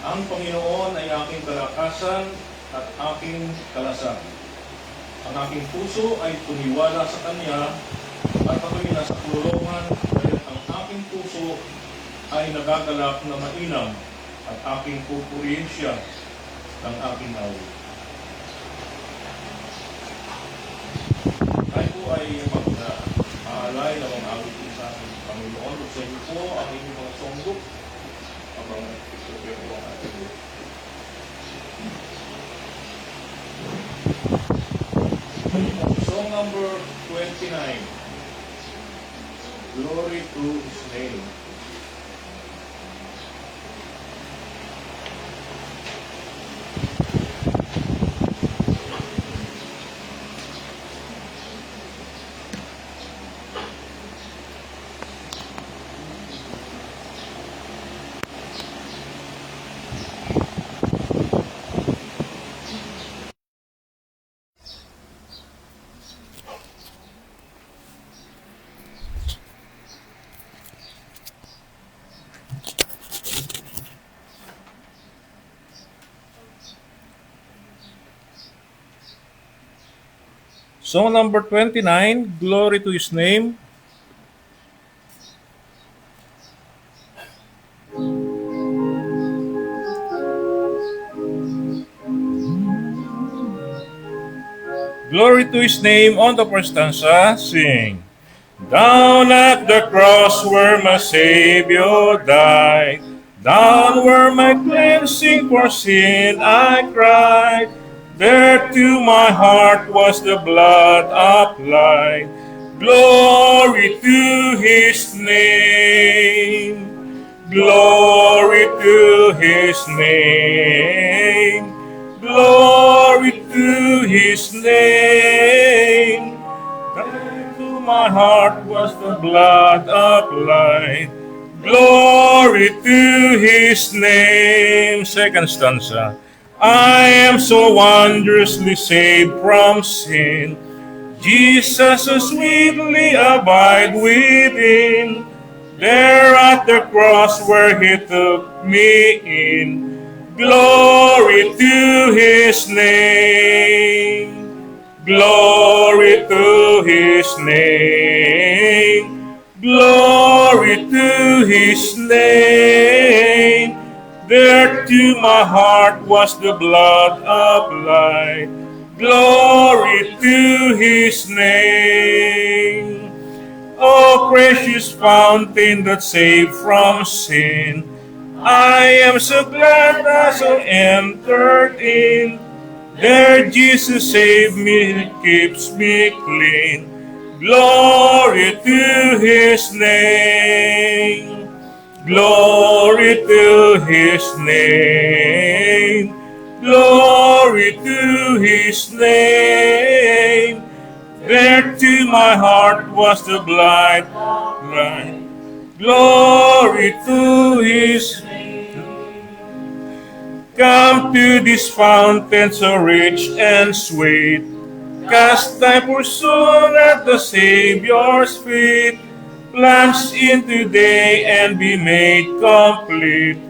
Ang Panginoon ay aking kalakasan at aking kalasan. Ang aking puso ay tuniwala sa Kanya at ako'y nasa kulungan, kaya't ang aking puso ay nagagalak na mainam at aking pupurihin siya ng aking awit. Tayo po ay mag-aalay na mga awit sa ating Panginoon. At sa inyo po ang inyong mga songbok, ang mga isopya po ang ating song number 29. Glory to His name. Song number 29, Glory to His name. Glory to His name. On the first stanza, sing. Down at the cross where my Savior died, down where my cleansing for sin I cried, there to my heart was the blood applied. Glory to His name. Glory to His name. Glory to His name. There to my heart was the blood applied. Glory to His name. Second stanza. I am so wondrously saved from sin. Jesus so sweetly abide within. There at the cross where He took me in. Glory to His name. Glory to His name. Glory to His name. There to my heart was the blood applied. Glory to His name. Oh, precious fountain that saved from sin, I am so glad as I entered in. There Jesus saved me, keeps me clean. Glory to His name. Glory to His name. Glory to His name. There to my heart was the blood. Glory to His name. Come to this fountain so rich and sweet. Cast thy poor soul at the Savior's feet. Plunge into day and be made complete.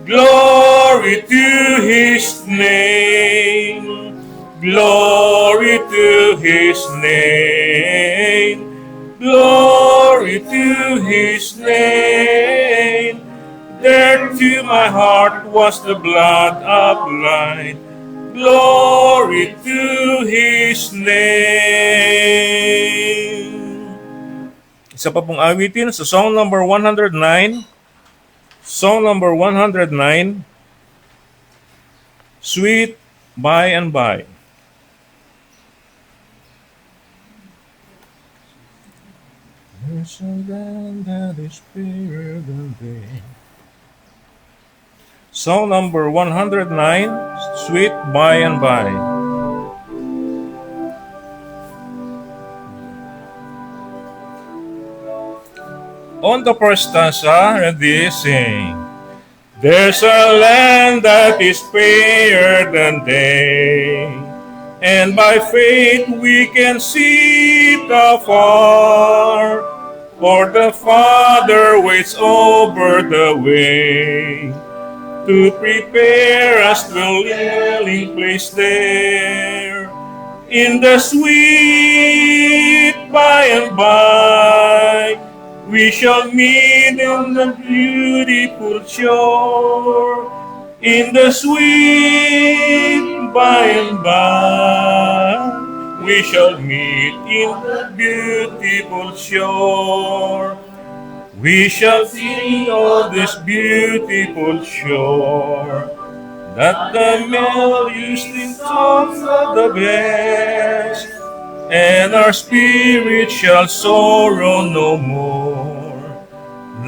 Glory to His name. Glory to His name. Glory to His name. There to my heart was the blood applied. Glory to His name. Isa pa pong awitin sa song number 109. Song number 109, Sweet by and by. There's a land that is bigger than they. Song number 109, Sweet by and by. On the first stanza, ready, sing. There's a land that is fairer than day, and by faith we can see it afar, for the Father waits over the way. to prepare us dwelling place there. In the sweet by and by, we shall meet on the beautiful shore. In the sweet by and by, we shall meet in the beautiful shore. We shall see on this beautiful shore that the melting songs of the blessed, and our spirit shall sorrow no more.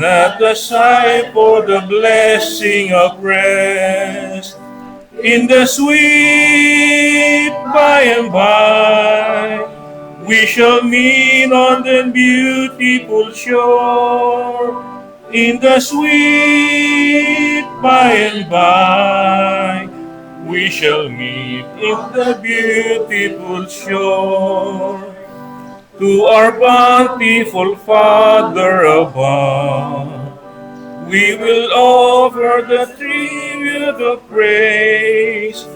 That the sigh for the blessing of rest in the sweet by and by, we shall meet on the beautiful shore. In the sweet by and by, we shall meet in the beautiful shore. To our bountiful Father above, we will offer the tribute of praise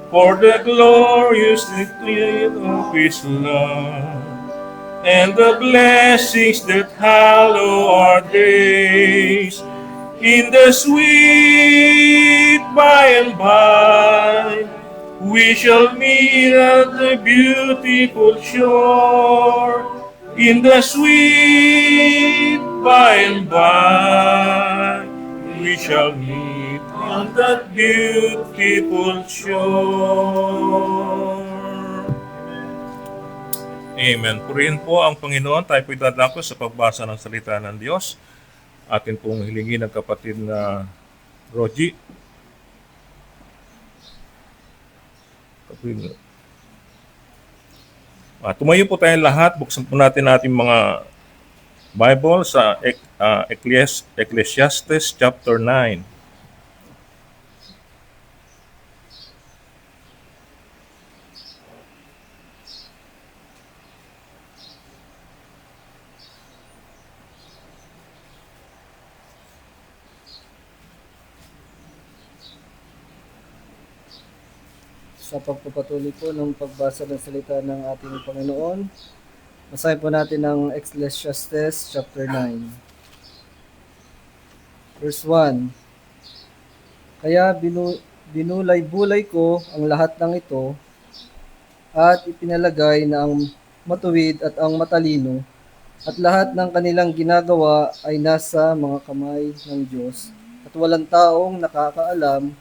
for the glorious decree of His love and the blessings that hallow our days. In the sweet by and by, we shall meet at the beautiful shore. In the sweet by and by, we shall meet on that beautiful shore. Amen. Purihin po ang Panginoon. Tayo po'y dadako sa pagbasa ng salita ng Diyos. Atin pong hilingin ng kapatid na Rogie. Tumayo po tayong lahat. Buksan po natin ating mga Bible sa Ecclesiastes chapter 9. Sa pagpapatuloy po ng pagbasa ng salita ng ating Panginoon, basahin po natin ang Ecclesiastes chapter 9. Verse 1. Kaya binulay-bulay ko ang lahat ng ito at ipinalagay na ang matuwid at ang matalino at lahat ng kanilang ginagawa ay nasa mga kamay ng Diyos at walang taong nakakaalam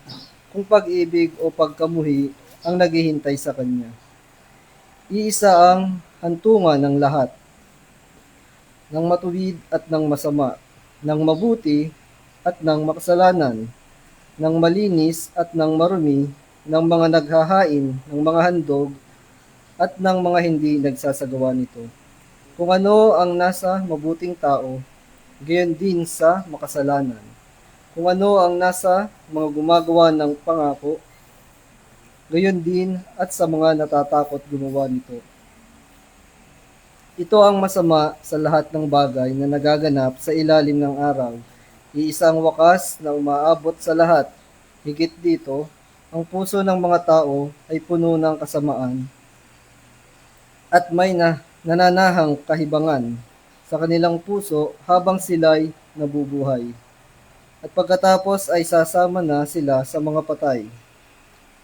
kung pag-ibig o pagkamuhi ang naghihintay sa Kanya. Iisa ang hantungan ng lahat, ng matuwid at ng masama, ng mabuti at ng makasalanan, ng malinis at ng marumi, ng mga naghahain, ng mga handog, at ng mga hindi nagsasagawa nito. Kung ano ang nasa mabuting tao, gayon din sa makasalanan. Kung ano ang nasa mga gumagawa ng pangako, gayon din at sa mga natatakot gumawa nito. Ito ang masama sa lahat ng bagay na nagaganap sa ilalim ng araw. Iisang wakas na umaabot sa lahat. Higit dito, ang puso ng mga tao ay puno ng kasamaan at may nananahang kahibangan sa kanilang puso habang sila'y nabubuhay. At pagkatapos ay sasama na sila sa mga patay.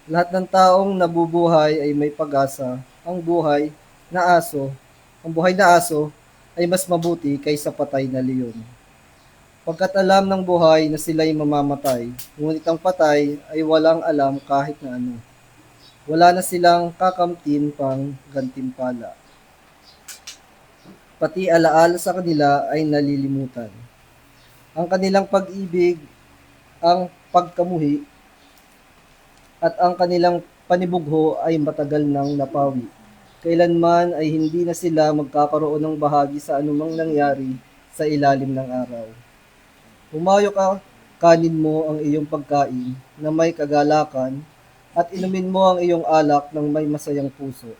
Lahat ng taong nabubuhay ay may pag-asa. Ang buhay na aso ay mas mabuti kaysa patay na leon. Pagkat alam ng buhay na sila'y mamamatay, ngunit ang patay ay walang alam kahit na ano. Wala na silang kakamtin pang gantimpala. Pati alaala sa kanila ay nalilimutan. Ang kanilang pag-ibig, ang pagkamuhi, at ang kanilang panibugho ay matagal nang napawi. Kailanman ay hindi na sila magkakaroon ng bahagi sa anumang nangyari sa ilalim ng araw. Humayo ka, kanin mo ang iyong pagkain na may kagalakan at inumin mo ang iyong alak ng may masayang puso,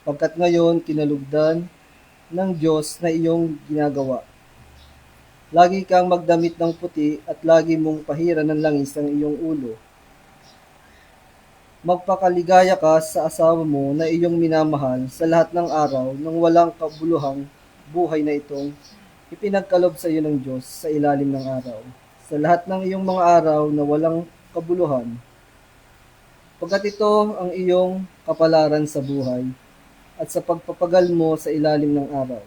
pagkat ngayon kinalugdan ng Diyos na iyong ginagawa. Lagi kang magdamit ng puti at lagi mong pahiran ng langis ang iyong ulo. Magpakaligaya ka sa asawa mo na iyong minamahal sa lahat ng araw ng walang kabuluhang buhay na itong ipinagkalob sa iyo ng Diyos sa ilalim ng araw. Sa lahat ng iyong mga araw na walang kabuluhan, pagkat ito ang iyong kapalaran sa buhay at sa pagpapagal mo sa ilalim ng araw.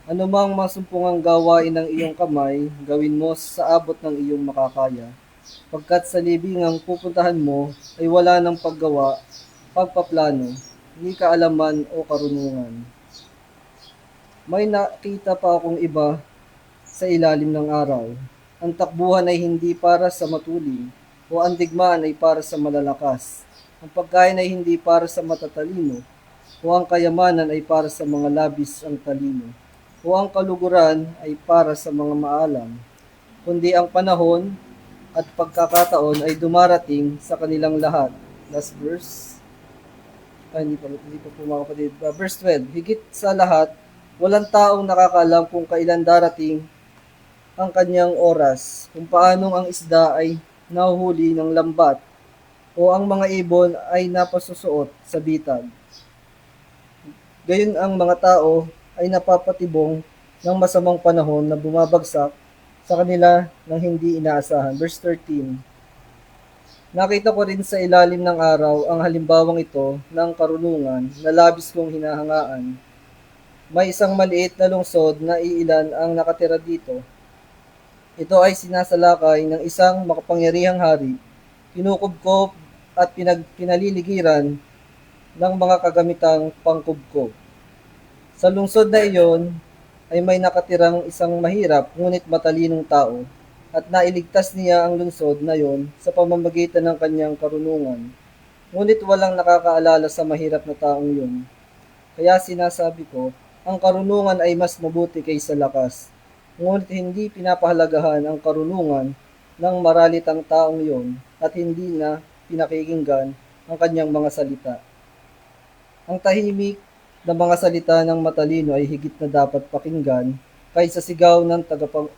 Anumang masumpungang gawain ng iyong kamay, gawin mo sa abot ng iyong makakaya, pagkat sa libingang pupuntahan mo ay wala ng paggawa, pagpaplano, ni kaalaman o karunungan. May nakita pa akong iba sa ilalim ng araw. Ang takbuhan ay hindi para sa matuling, o ang digmaan ay para sa malalakas. Ang pagkain ay hindi para sa matatalino, o ang kayamanan ay para sa mga labis ang talino, o ang kaluguran ay para sa mga maalam. Kundi ang panahon at pagkakataon ay dumarating sa kanilang lahat. Last verse. Hindi pa po mga kapatid. Verse 12. Higit sa lahat, walang taong nakakaalam kung kailan darating ang kanyang oras, kung paanong ang isda ay nahuhuli ng lambat, o ang mga ibon ay napasusuot sa bitag. Gayon ang mga tao ay napapatibong ng masamang panahon na bumabagsak sa kanila ng hindi inaasahan. Verse 13. Nakita ko rin sa ilalim ng araw ang halimbawang ito ng karunungan na labis kong hinahangaan. May isang maliit na lungsod na iilan ang nakatira dito. Ito ay sinasalakay ng isang makapangyarihang hari, kinukubkob at pinaliligiran ng mga kagamitang pangkubkob. Sa lungsod na iyon ay may nakatirang isang mahirap ngunit matalinong tao, at nailigtas niya ang lungsod na iyon sa pamamagitan ng kanyang karunungan. Ngunit walang nakakaalala sa mahirap na taong iyon. Kaya sinasabi ko, ang karunungan ay mas mabuti kaysa lakas. Ngunit hindi pinapahalagahan ang karunungan ng maralitang taong iyon at hindi na pinakikinggan ang kanyang mga salita. Ang tahimik na mga salita ng matalino ay higit na dapat pakinggan kaysa sigaw ng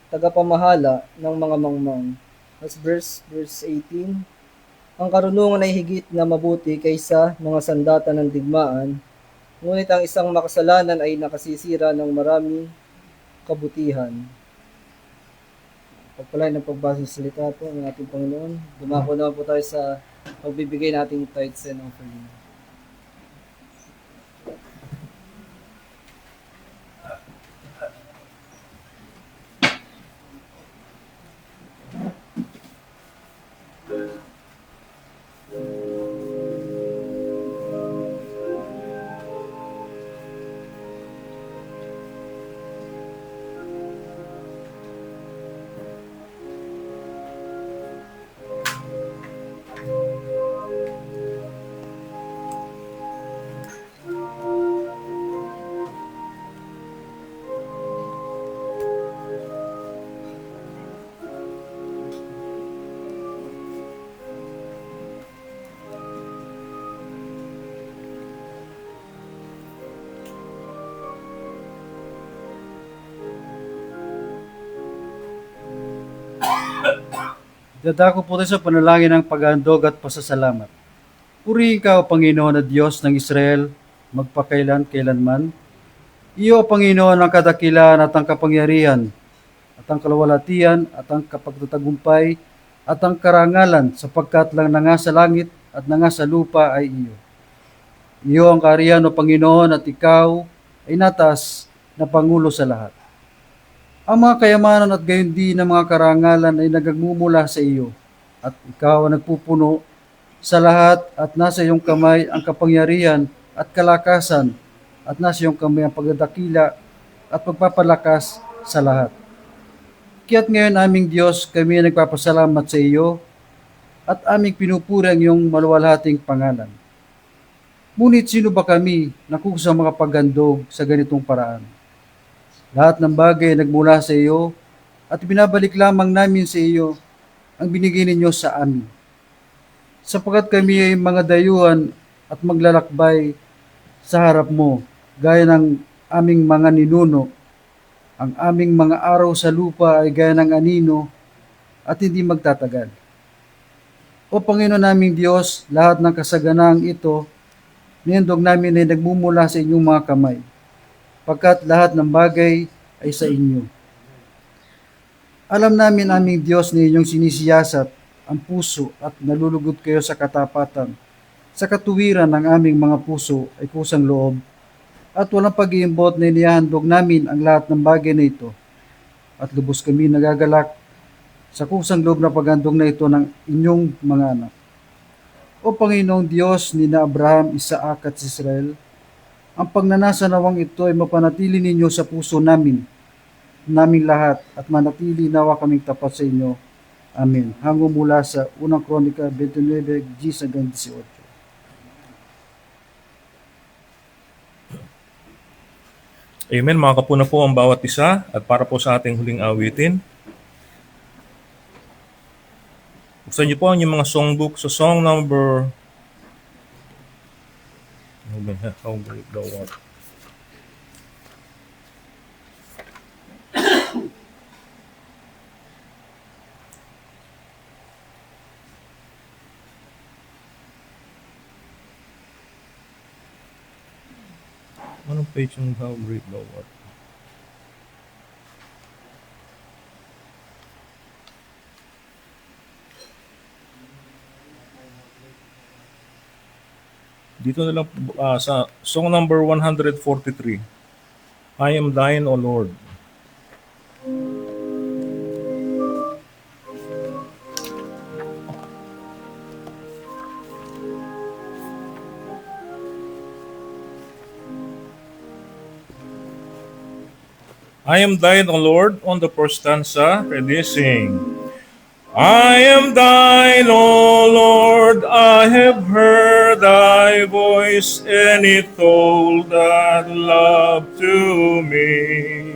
tagapamahala ng mga mangmang. As verse 18, ang karunungan ay higit na mabuti kaysa mga sandata ng digmaan, ngunit ang isang makasalanan ay nakasisira ng maraming kabutihan. Pagpalain ng pagbasa ng salita po ng ating Panginoon. Dumako naman po tayo sa pagbibigay nating tithes and offering. Dadako po tayo sa panalangin ng paghandog at pasasalamat. Purihin ka, O Panginoon na Diyos ng Israel, magpakailan kailanman. Iyo, O Panginoon, ang kadakilaan at ang kapangyarihan, at ang kalawalatian, at ang kapagtatagumpay, at ang karangalan, sapagkat lang nanga sa langit at nanga sa lupa ay iyo. Iyo ang kaharian, O Panginoon, at ikaw ay natas na Pangulo sa lahat. Ang mga kayamanan at gayon din ng mga karangalan ay nagagmumula sa iyo, at ikaw ang nagpupuno sa lahat, at nasa iyong kamay ang kapangyarihan at kalakasan, at nasa iyong kamay ang pagdadakila at pagpapalakas sa lahat. Kaya't ngayon, aming Diyos, kami ay nagpapasalamat sa iyo at aming pinupuri ang iyong maluwalhating pangalan. Ngunit sino ba kami na kusang makapaghandog sa ganitong paraan? Lahat ng bagay ay nagmula sa iyo at binabalik lamang namin sa iyo ang binigay ninyo sa amin. Sapagkat kami ay mga dayuhan at maglalakbay sa harap mo, gaya ng aming mga ninuno, Ang aming mga araw sa lupa ay gaya ng anino at hindi magtatagal. O Panginoon naming Diyos, lahat ng kasaganaang ito, niyandog namin ay nagmumula sa inyong mga kamay, pagkat lahat ng bagay ay sa inyo. Alam namin, aming Diyos, na inyong sinisiyasat ang puso at nalulugod kayo sa katapatan. Sa katuwiran ng aming mga puso ay kusang loob at walang pag-iimbot na inihahandog namin ang lahat ng bagay na ito. At lubos kami nagagalak sa kusang loob na paghandog na ito ng inyong mga anak. O Panginoong Diyos ni na Abraham, Isaac at Israel, ang pagnanasa nawang ito ay mapanatili ninyo sa puso naming lahat at manatili nawa kaming tapat sa inyo. Amen. Hango mula sa unang Kronika 29, 10-18. Amen. Mga kapuna po ang bawat isa at para po sa ating huling awitin. Buksan niyo po ang inyong mga songbook sa song number... How great thou art. Anong page yung how great thou art? Dito na lang sa song number 143. I am thine, O Lord. I am thine, O Lord, on the first stanza, ready, sing. I am thine, O Lord, I have heard thy voice, and it told that love to me.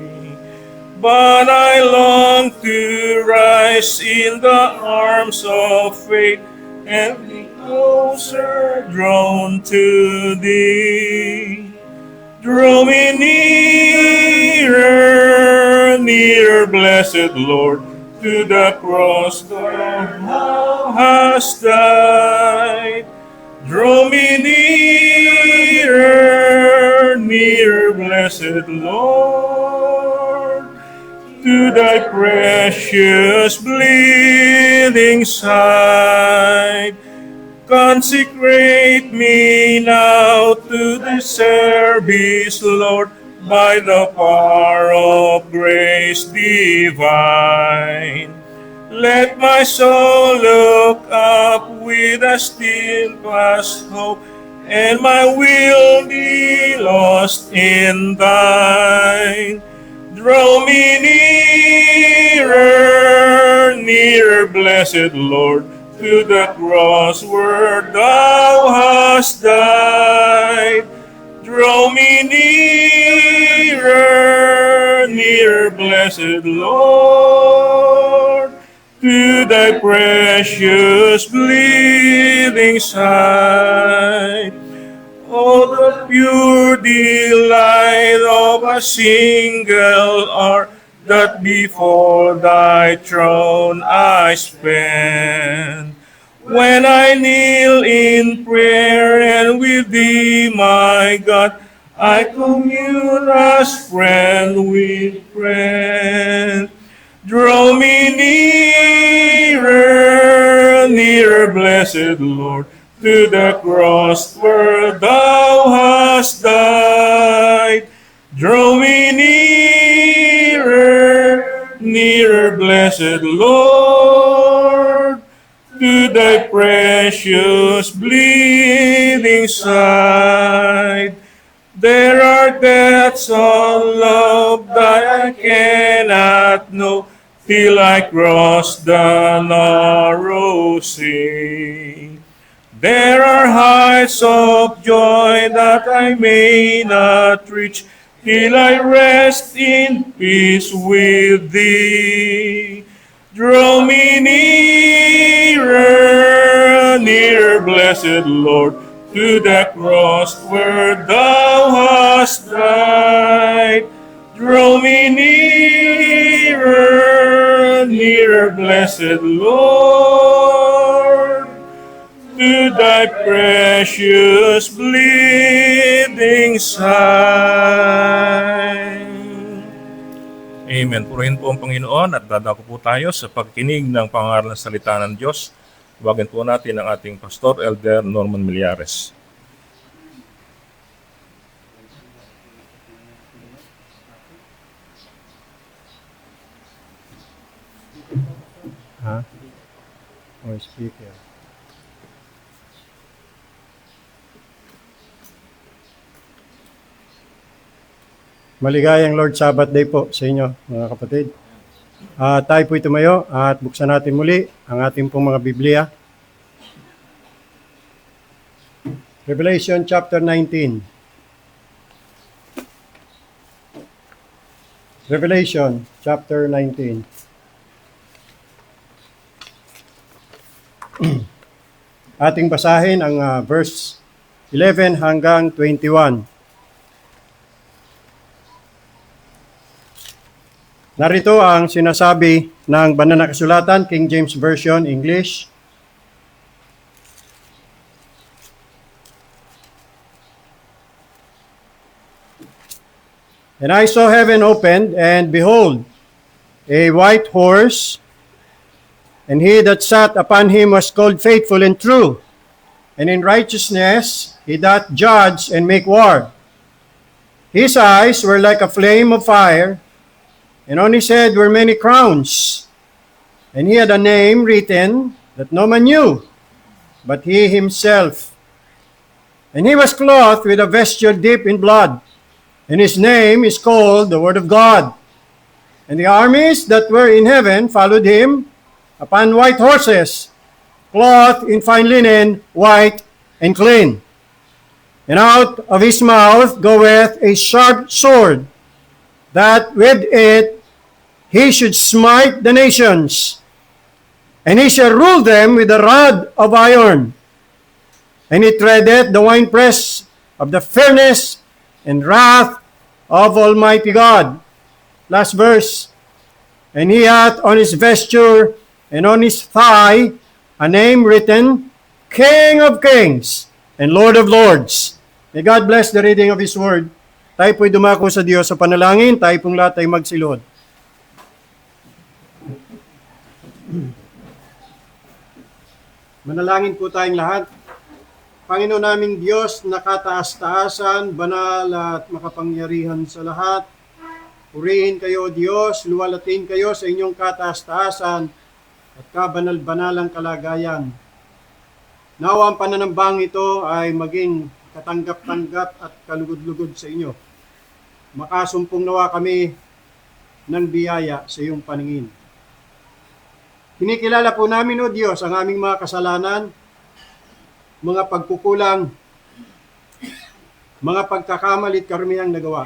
But I long to rise in the arms of faith, and be closer drawn to thee. Draw me nearer, nearer, blessed Lord, to the cross where thou hast died. Draw me nearer, nearer, blessed Lord, to thy precious bleeding side. Consecrate me now to the service, Lord, by the power of grace divine. Let my soul look up with a steadfast hope, and my will be lost in thine. Draw me nearer, nearer, blessed Lord, to the cross where thou hast died. Draw me nearer, nearer, blessed Lord, to thy precious bleeding side. Oh, the pure delight of a single hour that before thy throne I spend. When I kneel in prayer and with thee, my God, I commune as friend with friend. Draw me nearer, nearer, blessed Lord, to the cross where thou hast died. Draw me nearer, nearer, blessed Lord, to thy precious bleeding side. There are depths of love that I cannot know till I cross the narrow sea. There are heights of joy that I may not reach till I rest in peace with thee. Draw me nearer, nearer, blessed Lord, to the cross where thou hast died. Draw me nearer, Enter, blessed Lord, to thy precious bleeding side. Amen. Purihin po ang Panginoon at dadako po tayo sa pagkinig ng pangaral ng salita ng Diyos. Tawagin po natin ang ating Pastor Elder Norman Millares. Or speaker. Maligayang Lord Sabbath Day po sa inyo, mga kapatid. Tayo po'y tumayo at buksan natin muli ang ating pong mga Biblia. Revelation chapter 19. Revelation chapter 19. Ating basahin ang verse 11 hanggang 21. Narito ang sinasabi ng banal na kasulatan, King James Version, English. And I saw heaven opened, and behold, a white horse, and he that sat upon him was called Faithful and True, and in righteousness he doth judge and make war. His eyes were like a flame of fire, and on his head were many crowns. And he had a name written that no man knew, but he himself. And he was clothed with a vesture dipped in blood, and his name is called the Word of God. And the armies that were in heaven followed him upon white horses, clothed in fine linen, white and clean. And out of his mouth goeth a sharp sword, that with it he should smite the nations, and he shall rule them with a rod of iron. And he treadeth the winepress of the furnace and wrath of Almighty God. Last verse. And he hath on his vesture and on his thigh a name written, King of Kings and Lord of Lords. May God bless the reading of His Word. Tayo po'y dumako sa Diyos sa panalangin, tayo pong lahat ay magsilod. Manalangin po tayong lahat. Panginoon naming Diyos, nakataas-taasan, banal at makapangyarihan sa lahat. Purihin kayo, Diyos, luwalatin kayo sa inyong kataas-taasan at kabanal-banalang kalagayan. Nawa ang pananambang ito ay maging katanggap-tanggap at kalugod-lugod sa inyo. Makasumpong nawa kami ng biyaya sa iyong paningin. Kinikilala po namin, O Diyos, ang aming mga kasalanan, mga pagkukulang, mga pagkakamali at karumihang nagawa.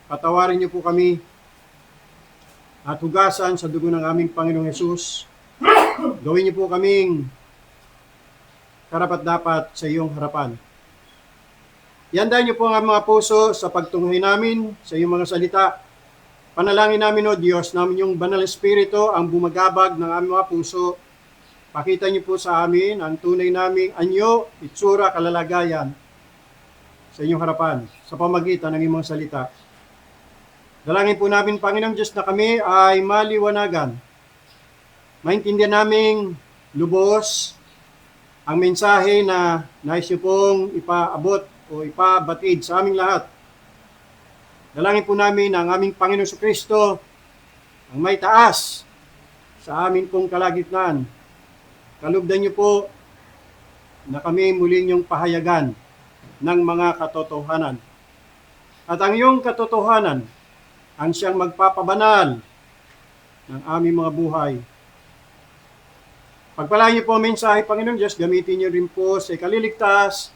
Patawarin niyo po kami at hugasan sa dugo ng aming Panginoong Hesus. Gawin niyo po kaming karapat-dapat sa iyong harapan. Iandahan niyo po ang mga puso sa pagtunghay namin sa iyong mga salita. Panalangin namin, O Diyos, namin yung banal espiritu ang bumagabag ng aming mga puso. Pakita niyo po sa amin ang tunay naming anyo, itsura, kalalagayan sa inyong harapan sa pamagitan ng iyong mga salita. Dalangin po namin, Panginoong Diyos, na kami ay maliwanagan. Maintindihan naming lubos ang mensahe na nais niyo pong ipaabot o ipabatid sa aming lahat. Dalangin po namin ang aming Panginoon Kristo ang may taas sa amin pong kalagitnaan. Kalugdan niyo po na kami muling yung pahayagan ng mga katotohanan. At ang iyong katotohanan ang siyang magpapabanal ng aming mga buhay. Pagpalain niyo po ang mensahe, Panginoon Diyos, gamitin niyo rin po sa ikaliligtas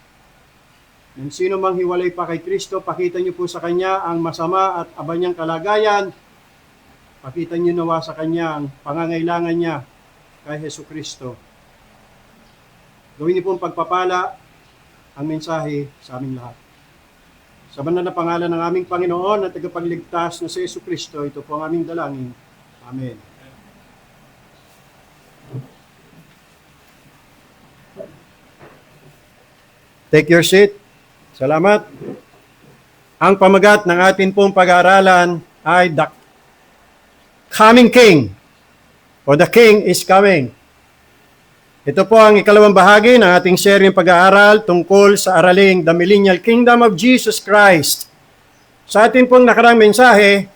ng sino mang hiwalay pa kay Kristo. Pakita niyo po sa Kanya ang masama at abanyang kalagayan. Pakita niyo nawa sa Kanya ang pangangailangan niya kay Hesus Kristo. Gawin niyo po ang pagpapala ang mensahe sa aming lahat. Sa banal na pangalan ng aming Panginoon at tagapagligtas na si Hesus Kristo, ito po ang aming dalangin. Amen. Take your seat. Salamat. Ang pamagat ng atin pong pag-aaralan ay The Coming King o The King is Coming. Ito po ang ikalawang bahagi ng ating seryeng pag-aaral tungkol sa araling The Millennial Kingdom of Jesus Christ. Sa atin pong nakarang mensahe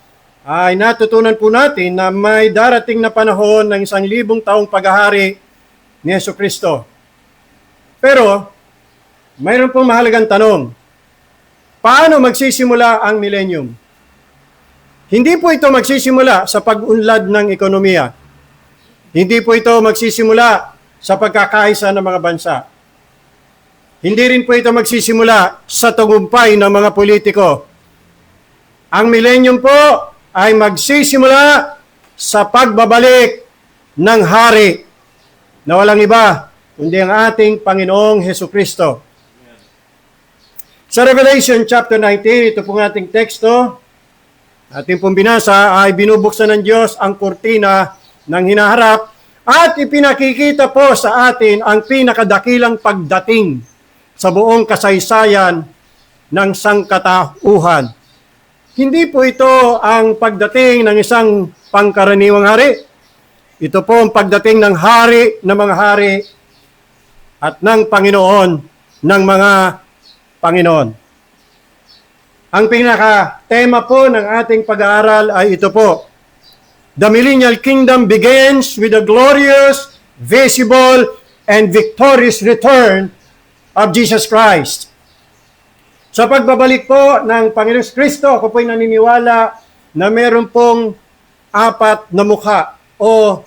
ay natutunan po natin na may darating na panahon ng 1,000 taong paghahari ni Jesucristo. Pero, mayroon pong mahalagang tanong. Paano magsisimula ang millennium? Hindi po ito magsisimula sa pag-unlad ng ekonomiya. Hindi po ito magsisimula sa pagkakaisa ng mga bansa. Hindi rin po ito magsisimula sa tagumpay ng mga politiko. Ang millennium po ay magsisimula sa pagbabalik ng hari na walang iba kundi ang ating Panginoong Hesukristo. Sa Revelation chapter 19, ito pong ating teksto, ating pong binasa, ay binubuksan ng Diyos ang kurtina ng hinaharap at ipinakikita po sa atin ang pinakadakilang pagdating sa buong kasaysayan ng sangkatauhan. Hindi po ito ang pagdating ng isang pangkaraniwang hari. Ito po ang pagdating ng hari ng mga hari at ng Panginoon ng mga Panginoon. Ang pinaka-tema po ng ating pag-aaral ay ito po. The Millennial Kingdom begins with the glorious, visible, and victorious return of Jesus Christ. Sa pagbabalik po ng Panginoon Kristo, ako po'y naniniwala na meron pong 4 na mukha o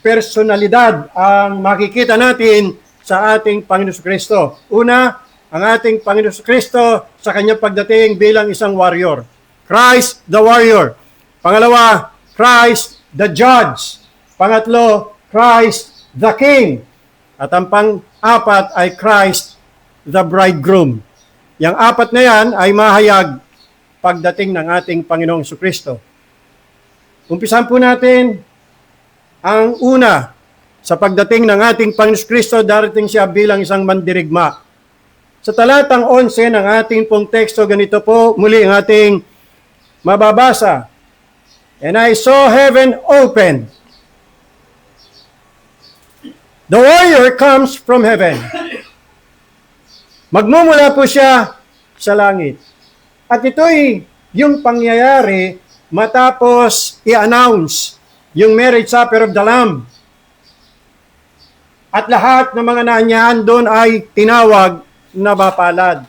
personalidad ang makikita natin sa ating Panginoon Kristo. Una, ang ating Panginoon Kristo sa kanyang pagdating bilang isang warrior. Christ the warrior. Pangalawa, Christ the judge. Pangatlo, Christ the king. At ang pang-apat ay Christ the bridegroom. Yang 4 na yan ay mahayag pagdating ng ating Panginoong Kristo. Umpisan po natin ang una. Sa pagdating ng ating Panginoong Kristo, darating siya bilang isang mandirigma. Sa talatang 11 ng ating pong teksto, ganito po muli ang ating mababasa. And I saw heaven open. The warrior comes from heaven. Magmumula po siya sa langit. At ito'y yung pangyayari matapos i-announce yung marriage supper of the Lamb. At lahat ng mga naanyahan doon ay tinawag na mapalad.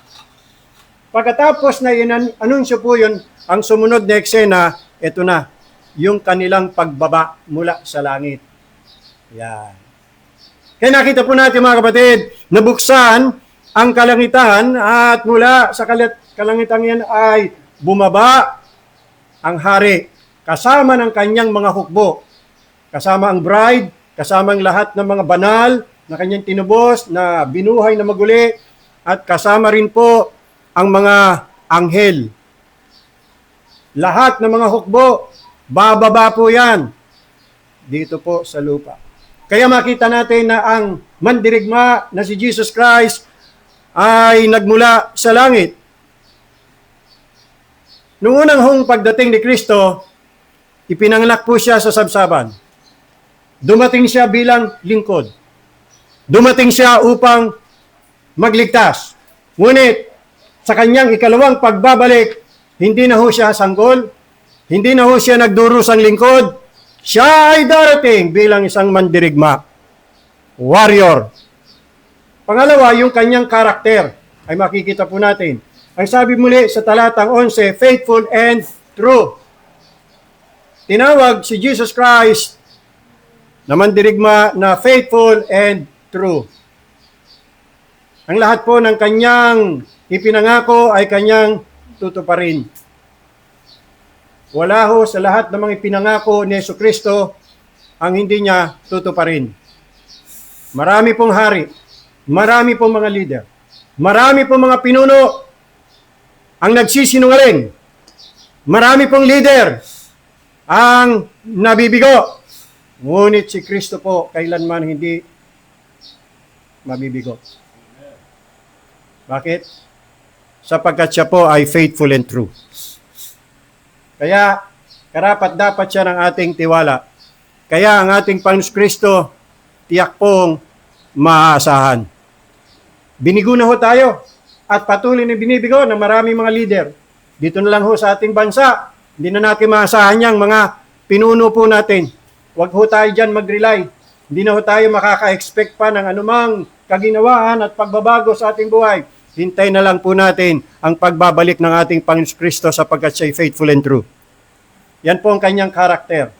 Pagkatapos na anunsyo po yun, ang sumunod na eksena, ito na, yung kanilang pagbaba mula sa langit. Yan. Kaya nakita po natin mga kapatid, nabuksan ang kalangitan at mula sa kalangitan yan ay bumaba ang hari kasama ng kanyang mga hukbo. Kasama ang bride, kasama ang lahat ng mga banal na kanyang tinubos, na binuhay na maguli, at kasama rin po ang mga anghel. Lahat ng mga hukbo, bababa po yan dito po sa lupa. Kaya makita natin na ang mandirigma na si Jesus Christ ay nagmula sa langit. Noong unang hong pagdating ni Kristo, ipinanganak po siya sa sabsaban. Dumating siya bilang lingkod. Dumating siya upang magligtas. Ngunit, sa kanyang ikalawang pagbabalik, hindi na ho siya sanggol, hindi na ho siya nagdurusang lingkod, siya ay darating bilang isang mandirigma, warrior. Pangalawa, yung kanyang karakter ay makikita po natin. Ang sabi muli sa talatang 11, faithful and true. Tinawag si Jesus Christ na mandirigma na faithful and true. Ang lahat po ng kanyang ipinangako ay kanyang tutuparin. Wala ho sa lahat ng mga ipinangako ni Jesucristo ang hindi niya tutuparin. Marami pong hari, marami pong mga leader, marami pong mga pinuno ang nagsisinungaling, marami pong leader ang nabibigo. Ngunit si Kristo po kailanman hindi mabibigo. Bakit? Sapagkat siya po ay faithful and true. Kaya, karapat dapat siya ng ating tiwala. Kaya ang ating Panginoon Kristo, tiyak pong maaasahan. Binigo na ho tayo at patuloy na binibigo ng maraming mga leader. Dito na lang ho sa ating bansa, hindi na natin maasahan yang mga pinuno po natin. Huwag ho tayo dyan mag-rely. Hindi na ho tayo makaka-expect pa ng anumang kaginawaan at pagbabago sa ating buhay. Hintay na lang po natin ang pagbabalik ng ating Panginoon Kristo sapagkat siya ay faithful and true. Yan po ang kanyang karakter.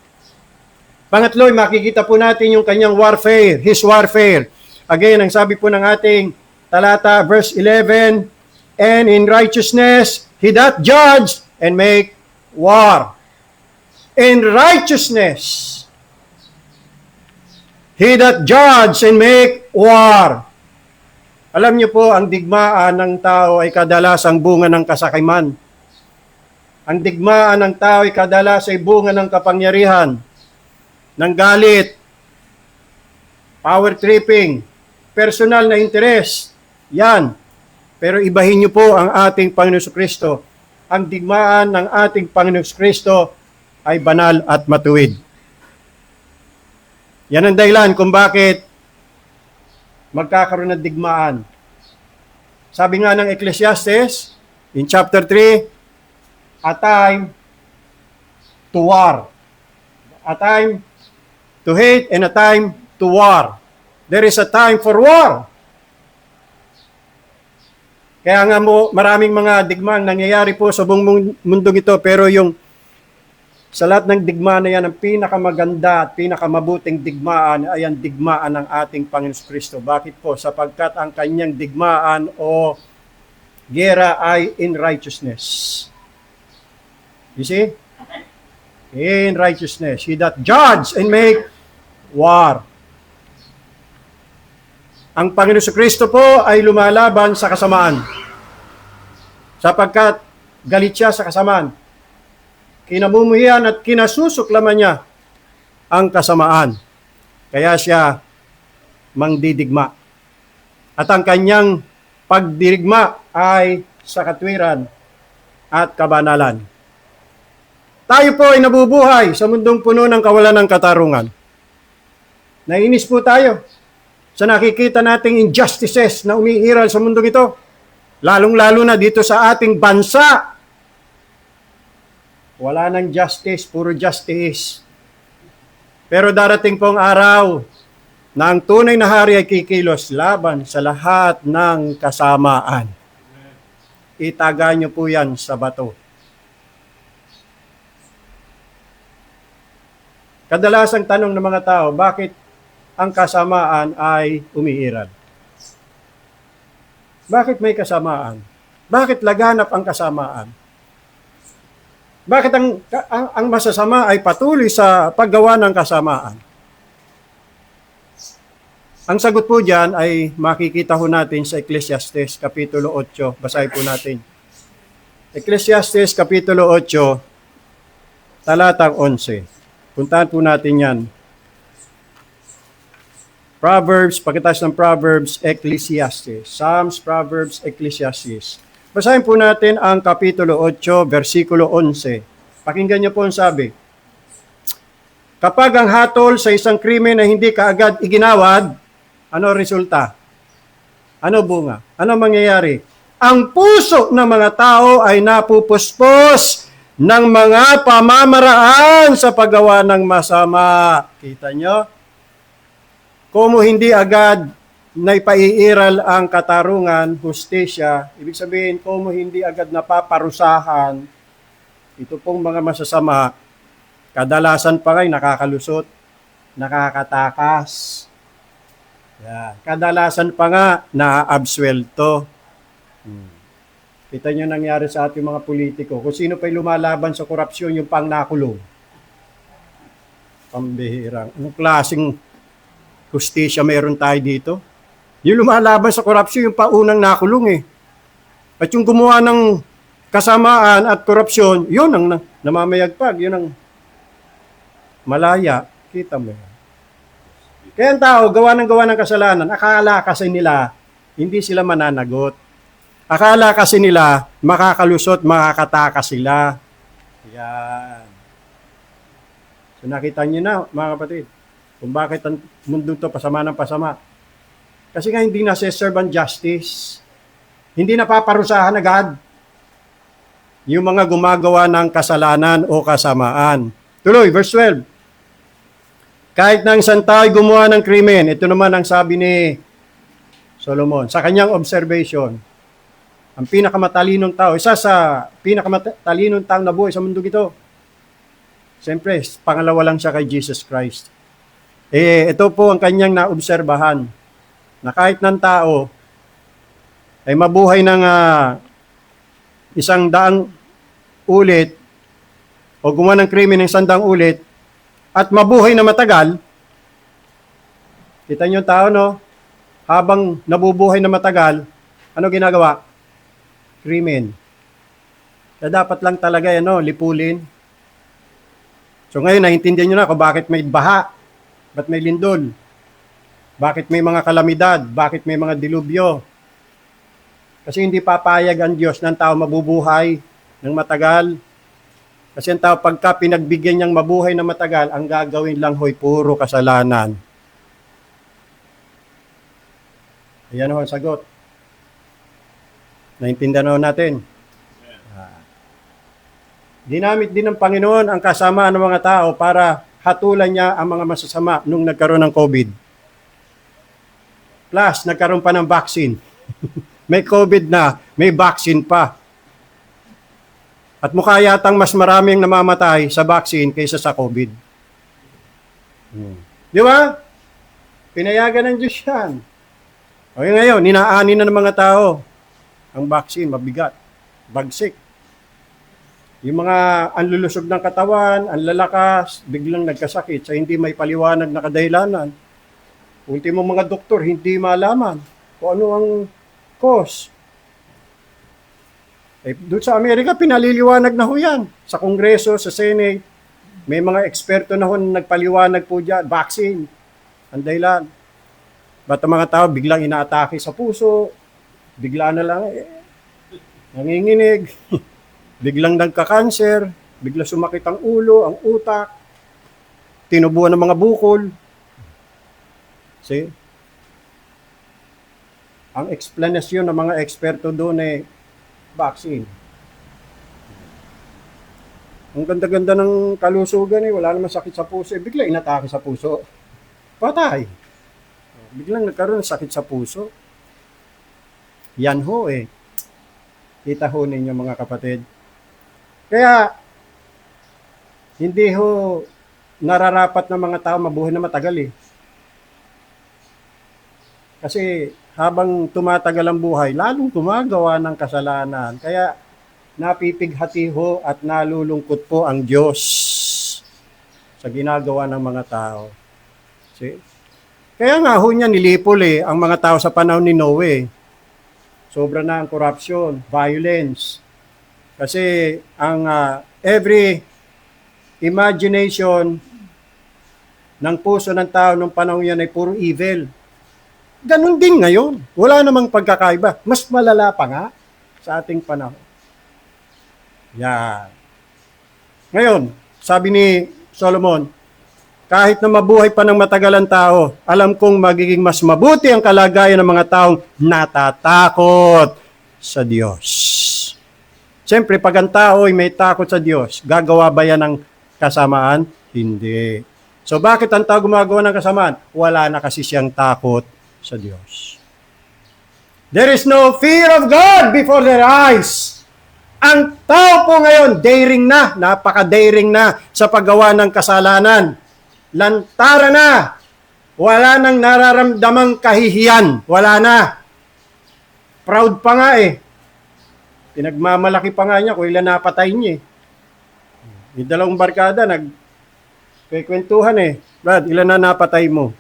Pangatlo, makikita po natin yung kanyang warfare, his warfare. Again, ang sabi po ng ating talata, verse 11, and in righteousness, he doth judge and make war. In righteousness, he doth judge and make war. Alam niyo po, ang digmaan ng tao ay kadalasang bunga ng kasakiman. Ang digmaan ng tao ay kadalas ay bunga ng kapangyarihan, ng galit, power tripping, personal na interest. Yan. Pero ibahin niyo po ang ating Panginoon Kristo. Ang digmaan ng ating Panginoon Kristo ay banal at matuwid. Yan ang dahilan kung bakit magkakaroon ng digmaan. Sabi nga ng Ecclesiastes, in chapter 3, a time to war. A time to hate and a time to war. There is a time for war. Kaya nga mo, maraming mga digmaan nangyayari po sa buong mundong ito, pero yung sa lahat ng digmaan na yan, ang pinakamaganda at pinakamabuting digmaan ay ang digmaan ng ating Panginoon Kristo. Bakit po? Sapagkat ang kanyang digmaan o gera ay in righteousness. You see? In righteousness. He that judge and make war. Ang Panginoon Kristo po ay lumalaban sa kasamaan. Sapagkat galit siya sa kasamaan. Kinamumuhian at kinasusuklaman niya ang kasamaan. Kaya siya mangdidigma. At ang kanyang pagdirigma ay sa katwiran at kabanalan. Tayo po ay nabubuhay sa mundong puno ng kawalan ng katarungan. Nainis po tayo sa nakikita nating injustices na umiiral sa mundong ito. Lalong-lalo na dito sa ating bansa. Wala nang justice, puro justice. Pero darating pong araw na ang tunay na hari ay kikilos laban sa lahat ng kasamaan. Itaga niyo po yan sa bato. Kadalasang tanong ng mga tao, bakit ang kasamaan ay umiiral? Bakit may kasamaan? Bakit laganap ang kasamaan? Bakit ang masasama ay patuloy sa paggawa ng kasamaan? Ang sagot po dyan ay makikita ho natin sa Ecclesiastes Kapitulo 8. Basahin po natin. Ecclesiastes Kapitulo 8, talatang 11. Puntahan po natin yan. Proverbs, pagkatapos ng Proverbs, Ecclesiastes. Psalms, Proverbs, Ecclesiastes. Basahin po natin ang Kapitulo 8, versikulo 11. Pakinggan niyo po ang sabi. Kapag ang hatol sa isang krimen na hindi kaagad iginawad, ano resulta? Ano bunga? Ano mangyayari? Ang puso ng mga tao ay napupuspos ng mga pamamaraan sa paggawa ng masama. Kita nyo? Kung hindi agad na ipaiiral ang katarungan, hustisya, ibig sabihin, kung hindi agad napaparusahan, ito pong mga masasama, kadalasan pa ngay nakakalusot, nakakatakas. Yan. Kadalasan pa nga na-absuelto. Kita nyo nangyari sa ating mga politiko. Kung sino pa'y lumalaban sa korupsyon, yung pang nakulong. Pambihirang. Anong klaseng hustisya mayroon tayo dito? Yung lumalaban sa korupsyon, yung paunang nakulong eh. At yung gumawa ng kasamaan at korupsyon, yun ang namamayagpag, yun ang malaya. Kita mo yan. Kaya ang tao, gawa ng kasalanan, akala kasi nila, hindi sila mananagot. Akala kasi nila makakalusot, makakatakas sila. Yan. So nakita niyo na mga kapatid, kung bakit ang mundo to pasama ng pasama. Kasi nga hindi nasa-serve ang justice. Hindi napaparusahan agad yung mga gumagawa ng kasalanan o kasamaan. Tuloy, verse 12. Kahit na ang isang tao'y gumawa ng krimen, ito naman ang sabi ni Solomon, sa kanyang observation, ang pinakamatalinong tao, isa sa pinakamatalinong tao na buhay sa mundo ito, siyempre, pangalawa lang siya kay Jesus Christ. Ito po ang kanyang naobserbahan, na kahit ng tao ay mabuhay ng 100 ulit o gumawa ng krimen ng 100 ulit at mabuhay na matagal, kita niyo yung tao, no? Habang nabubuhay na matagal, ano ginagawa? Krimen. Kaya dapat lang talaga yan, no? Lipulin. So ngayon, naintindihan nyo na kung bakit may baha, bakit may lindol, bakit may mga kalamidad, bakit may mga dilubyo. Kasi hindi papayag ang Diyos ng tao mabubuhay ng matagal. Kasi ang tao pagka pinagbigyan niyang mabuhay na matagal, ang gagawin lang ho'y puro kasalanan. Ayan ho ang sagot. Naintindihan ho natin. Ginamit din ng Panginoon ang kasamaan ng mga tao para hatulan niya ang mga masasama nung nagkaroon ng COVID. Plus, nagkaroon pa ng vaccine. May COVID na, may vaccine pa. At mukha yatang mas maraming namamatay sa vaccine kaysa sa COVID. Di ba? Pinayagan ng Diyos yan. O ngayon, ninaani na ng mga tao. Ang vaccine, mabigat. Bagsik. Yung mga anlulusog ng katawan, ang lalakas, biglang nagkasakit sa hindi may paliwanag na kadahilanan. Ultimo mga doktor, hindi malaman kung ano ang cause. Doon sa Amerika, pinaliliwanag na ho yan. Sa Kongreso, sa Senate, may mga eksperto na ho na nagpaliwanag po dyan. Vaccine, ang dahilan. Ba't ang mga tao biglang inaatake sa puso, bigla na lang, nanginginig, biglang nagka-cancer, bigla sumakit ang ulo, ang utak, tinubuan ng mga bukol. See? Ang explanation ng mga eksperto doon ay vaccine. Ang ganda-ganda ng kalusugan wala naman sakit sa puso, bigla inatake sa puso. Patay. Biglang nagkaroon ng sakit sa puso. Yan ho Kita ho ninyo mga kapatid. Kaya, hindi ho nararapat ng mga tao mabuhay na matagal Kasi habang tumatagal ang buhay, lalong gumagawa ng kasalanan. Kaya napipighati ho at nalulungkot po ang Diyos sa ginagawa ng mga tao. See? Kaya nga ho niya nilipol ang mga tao sa panahon ni Noe. Sobra na ang corruption, violence. Kasi ang every imagination ng puso ng tao nung panahon yan ay puro evil. Ganon din ngayon. Wala namang pagkakaiba. Mas malala pa nga sa ating panahon. Yan. Ngayon, sabi ni Solomon, kahit na mabuhay pa ng matagalan tao, alam kong magiging mas mabuti ang kalagayan ng mga taong natatakot sa Diyos. Siyempre, pag ang tao ay may takot sa Diyos, gagawa ba yan ng kasamaan? Hindi. So bakit ang tao gumagawa ng kasamaan? Wala na kasi siyang takot sa Diyos. There is no fear of God before their eyes. Ang tao po ngayon, daring na, napaka-daring na sa paggawa ng kasalanan. Lantara na. Wala nang nararamdamang kahihiyan. Wala na. Proud pa nga Pinagmamalaki pa nga niya kung ilan napatay niya Yung dalawang barkada, nagkwentuhan Brad, ilan na napatay mo?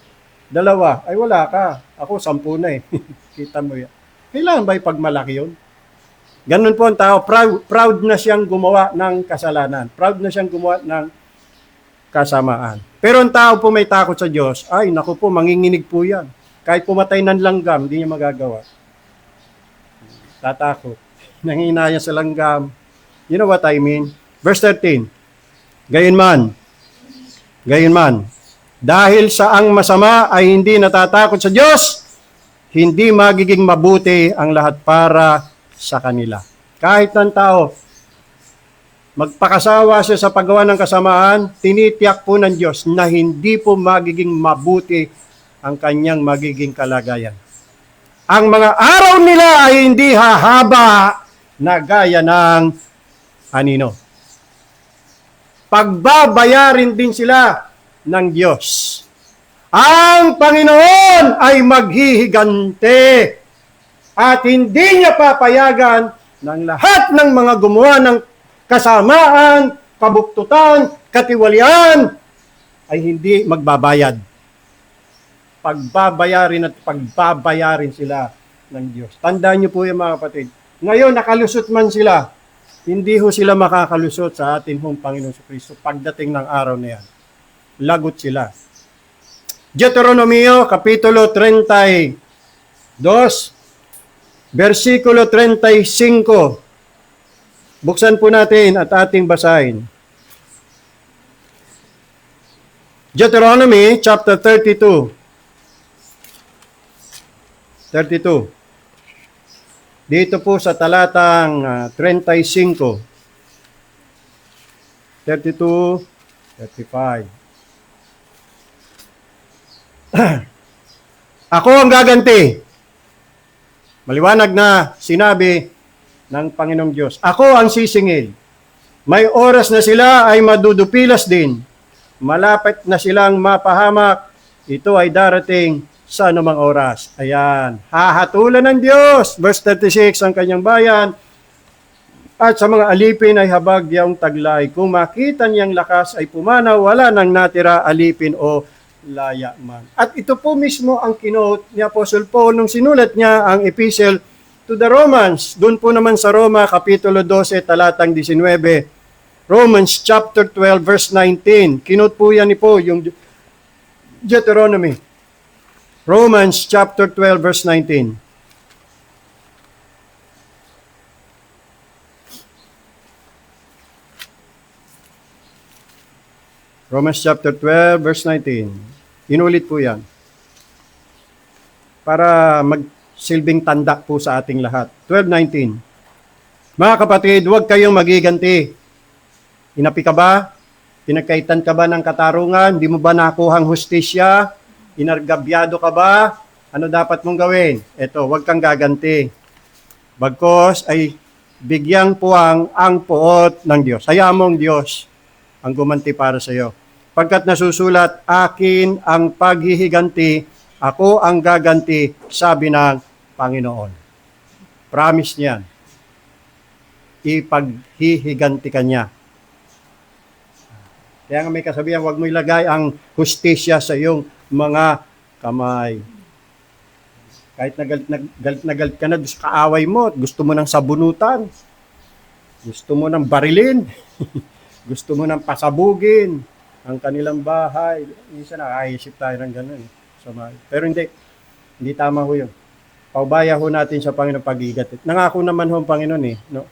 2. Ay wala ka. Ako 10 na Kita mo yan. Kailangan ba ipagmalaki yun? Ganun po ang tao. Proud na siyang gumawa ng kasalanan. Proud na siyang gumawa ng kasamaan. Pero ang tao po may takot sa Diyos, ay naku po, manginginig po yan. Kahit pumatay ng langgam, hindi niya magagawa. tatakot. Nanginaya sa langgam. You know what I mean? Verse 13. Gayunman, dahil sa ang masama ay hindi natatakot sa Diyos, hindi magiging mabuti ang lahat para sa kanila. Kahit ng tao, magpakasawa siya sa paggawa ng kasamaan, tinitiyak po ng Diyos na hindi po magiging mabuti ang kanyang magiging kalagayan. Ang mga araw nila ay hindi hahaba na gaya ng anino. Pagbabayarin din sila ng Diyos. Ang Panginoon ay maghihigante at hindi niya papayagan ng lahat ng mga gumawa ng kasamaan, kabuktutan, katiwalian ay hindi magbabayad. Pagbabayarin at pagbabayarin sila ng Diyos. Tandaan niyo po yung mga kapatid. Ngayon, nakalusot man sila, hindi ho sila makakalusot sa atin hong Panginoon sa Kristo pagdating ng araw na yan. Lagot sila. Deuteronomio, Kapitulo 32, versikulo 35. Buksan po natin at ating basahin. Deuteronomy, chapter 32. Dito po sa talatang 35. 32, 35. Ako ang gaganti. Maliwanag na sinabi ng Panginoong Diyos. Ako ang sisingil. May oras na sila ay madudupilas din. Malapit na silang mapahamak. Ito ay darating sa anumang oras. Ayan. Hahatulan ng Diyos. Verse 36, ang kanyang bayan. At sa mga alipin ay habag yung taglay. Kung makita niyang lakas ay pumanaw, wala nang natira alipin o laya man. At ito po mismo ang kinote ni Apostle Paul nung sinulat niya ang epistle to the Romans. Doon po naman sa Roma, Kapitulo 12, talatang 19. Romans chapter 12, verse 19. Kinote po yan ni Paul, yung Deuteronomy. Romans chapter 12, verse 19. Romans chapter 12, verse 19. Inulit po yan. Para magsilbing tanda po sa ating lahat. 12:19. Mga kapatid, huwag kayong magiganti. Inapi ka ba? Pinagkaitan ka ba ng katarungan? Di mo ba nakuhang hustisya? Inargabyado ka ba? Ano dapat mong gawin? Ito, huwag kang gaganti. Bagkos ay bigyang puwang ang puot ng Diyos. Hayaan mong Diyos ang gumanti para sa iyo. Pagkat nasusulat, akin ang paghihiganti, ako ang gaganti, sabi ng Panginoon. Promise niyan. Ipaghihiganti ka niya. Kaya nga may kasabihan, huwag mo ilagay ang hustisya sa iyong mga kamay. Kahit na galit ka na sa kaaway mo, gusto mo ng sabunutan, gusto mo ng barilin, gusto mo ng pasabugin ang kanilang bahay. Minsan nakaisip tayo ng gano'n. Pero hindi tama ho yun. Paubaya ho natin sa Panginoon pag-igat. Nangako naman ho ang Panginoon no?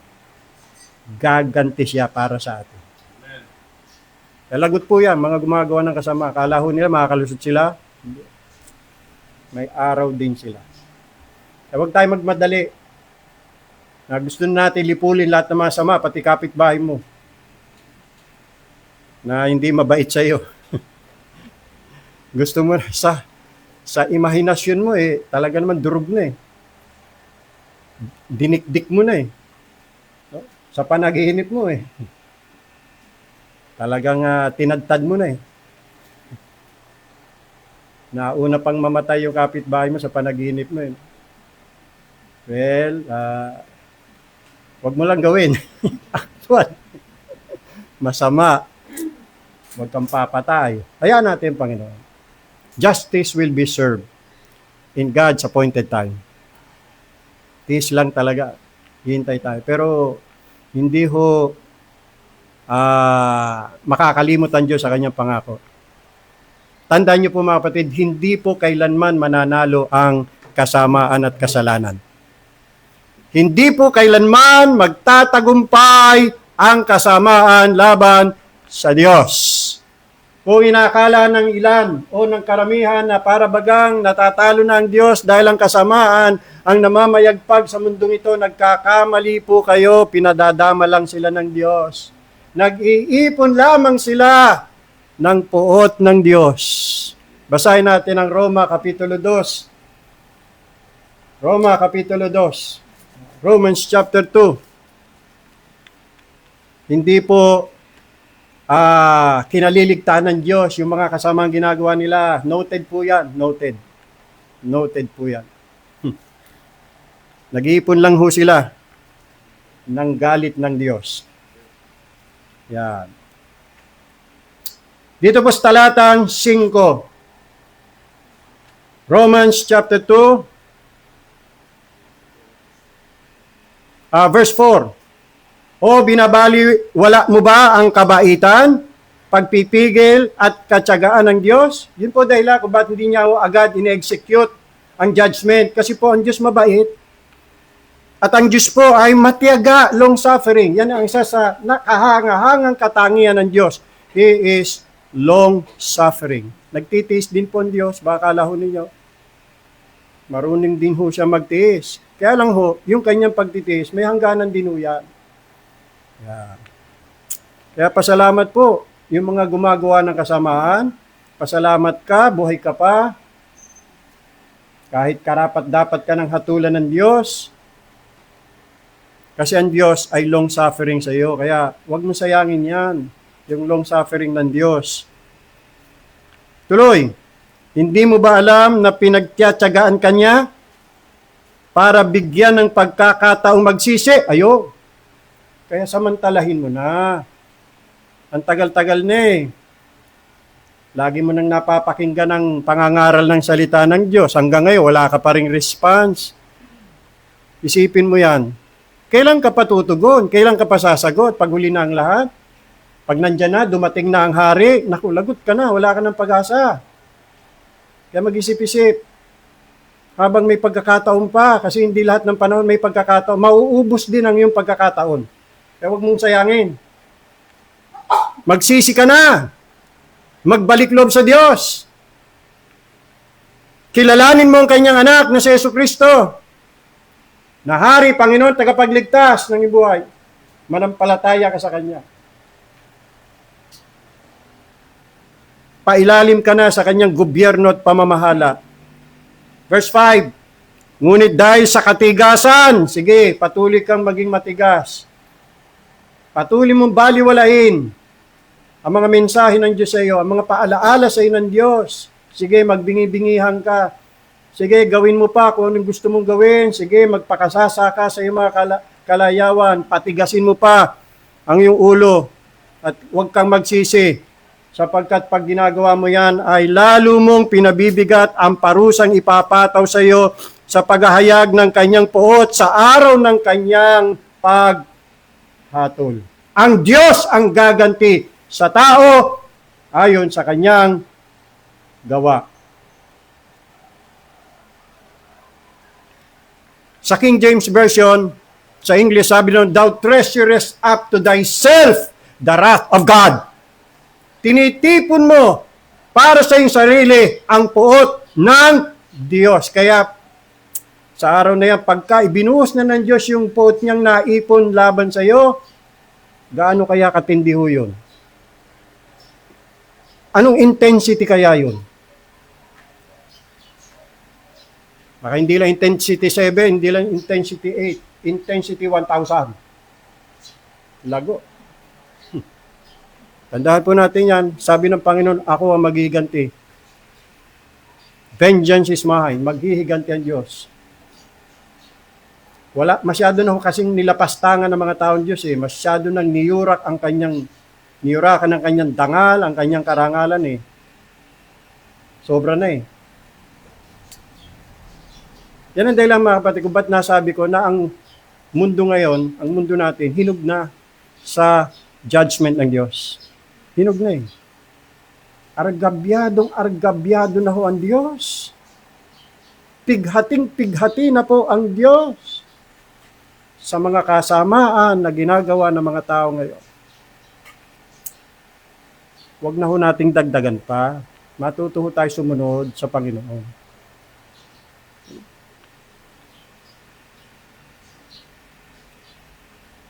Gaganti siya para sa atin. Lagot po yan, mga gumagawa ng kasama. Akala ho nila makakalusot sila. May araw din sila. Kaya huwag tayo magmadali. Na gusto natin lipulin lahat ng mga sama, pati kapitbahay mo. Na hindi mabait sa iyo. Gusto mo sa imahinasyon mo talaga naman durog na Dinikdik mo na No? Sa panaginip mo Talagang tinadtad mo na Nauna pang mamatay yung kapitbahay mo sa panaginip mo Well, wag mo lang gawin. Actual. Masama. Huwag kang papatay. Hayaan natin, Panginoon. Justice will be served in God's appointed time. Tiis lang talaga. Hintay tayo. Pero hindi ho makakalimot ang Diyos sa kanyang pangako. Tandaan niyo po mga kapatid, hindi po kailanman mananalo ang kasamaan at kasalanan. Hindi po kailanman magtatagumpay ang kasamaan laban sa Diyos. Kung inakala ng ilan o ng karamihan na para bagang natatalo na ang Diyos dahil ang kasamaan ang namamayagpag sa mundong ito, nagkakamali po kayo, pinadadama lang sila ng Diyos. Nag-iipon lamang sila ng puot ng Diyos. Basahin natin ang Roma Kapitulo 2. Roma Kapitulo 2. Romans chapter 2. Hindi po kinaliligtaan ng Diyos yung mga kasamang ginagawa nila. Noted po yan. Noted. Noted po yan. Nag-iipon lang ho sila ng galit ng Diyos. Yan. Dito po sa talatang 5. Romans chapter 2. Verse 4. O binabali, wala mo ba ang kabaitan, pagpipigil at katyagaan ng Diyos? Yun po dahilan kung ba't hindi niya agad ine-execute ang judgment. Kasi po ang Diyos mabait. At ang Diyos po ay matiyaga, long suffering. Yan ang isa sa nakahangahangang katangian ng Diyos. He is long suffering. Nagtitiis din po ang Diyos. Baka akala ho ninyo, marunong din ho siya magtiis. Kaya lang ho, yung kanyang pagtitiis, may hangganan din ho yan. Yan. Kaya pasalamat po yung mga gumagawa ng kasamaan. Pasalamat ka, buhay ka pa. Kahit karapat dapat ka ng hatulan ng Diyos. Kasi ang Diyos ay long suffering sa iyo. Kaya huwag mo sayangin yan, yung long suffering ng Diyos. Tuloy, hindi mo ba alam na pinagtiyatsagaan ka niya para bigyan ng pagkakataong magsisi? Ayo. Kaya samantalahin mo na. Ang tagal-tagal na eh. Lagi mo nang napapakinggan ang pangangaral ng salita ng Diyos. Hanggang ngayon, wala ka pa ring response. Isipin mo yan. Kailan ka pa tutugon? Kailan ka pa sasagot? Pag huli na ang lahat? Pag nandyan na, dumating na ang hari, naku, lagot ka na, wala ka ng pag-asa. Kaya mag-isip-isip. Habang may pagkakataon pa, kasi hindi lahat ng panahon may pagkakataon, mauubos din ang iyong pagkakataon. Kaya huwag mong sayangin. Magsisi ka na. Magbalik loob sa Diyos. Kilalanin mo ang kanyang anak na si Jesucristo. Na Hari, Panginoon, tagapagligtas ng ibuhay. Manampalataya ka sa Kanya. Pailalim ka na sa Kanyang gobyerno at pamamahala. Verse 5. Ngunit dahil sa katigasan, sige, patuloy kang maging matigas. Patuloy mong baliwalain ang mga mensahe ng Diyos sa iyo, ang mga paalaala sa iyo ng Diyos. Sige, magbingi-bingihan ka. Sige, gawin mo pa kung anong gusto mong gawin. Sige, magpakasasa ka sa iyong mga kalayawan. Patigasin mo pa ang iyong ulo. At huwag kang magsisi. Sapagkat pag ginagawa mo yan, ay lalo mong pinabibigat ang parusang ipapataw sa iyo sa paghahayag ng kanyang puot sa araw ng kanyang paghatol. Ang Diyos ang gaganti sa tao ayon sa kanyang gawa. Sa King James Version, sa English, sabi nun, thou treasurest up to thyself the wrath of God. Tinitipon mo para sa iyong sarili ang puot ng Diyos. Kaya sa araw na yan, pagka ibinuhos na ng Diyos yung puot niyang naipon laban sa iyo, gaano kaya katindi ho yun? Anong intensity kaya yun? Baka hindi lang intensity 7, hindi lang intensity 8, intensity 1,000. Lago. Tandaan po natin yan, sabi ng Panginoon, ako ang maghihiganti. Vengeance is mine, maghihiganti ang Diyos. Wala, masyado na kasing nilapastangan ng mga taong Diyos eh. Masyado nang niyurakan ng kanyang dangal, ang kanyang karangalan eh. Sobra na eh. Yan ang dahilan mga kapatid ko, ba't nasabi ko na ang mundo ngayon, ang mundo natin, hinog na sa judgment ng Diyos. Hinog na eh. Argabyado na ho ang Diyos. Pighati na po ang Diyos. sa mga kasamaan na ginagawa ng mga tao ngayon. Huwag na ho nating dagdagan pa. Matuto ho tayo sumunod sa Panginoon.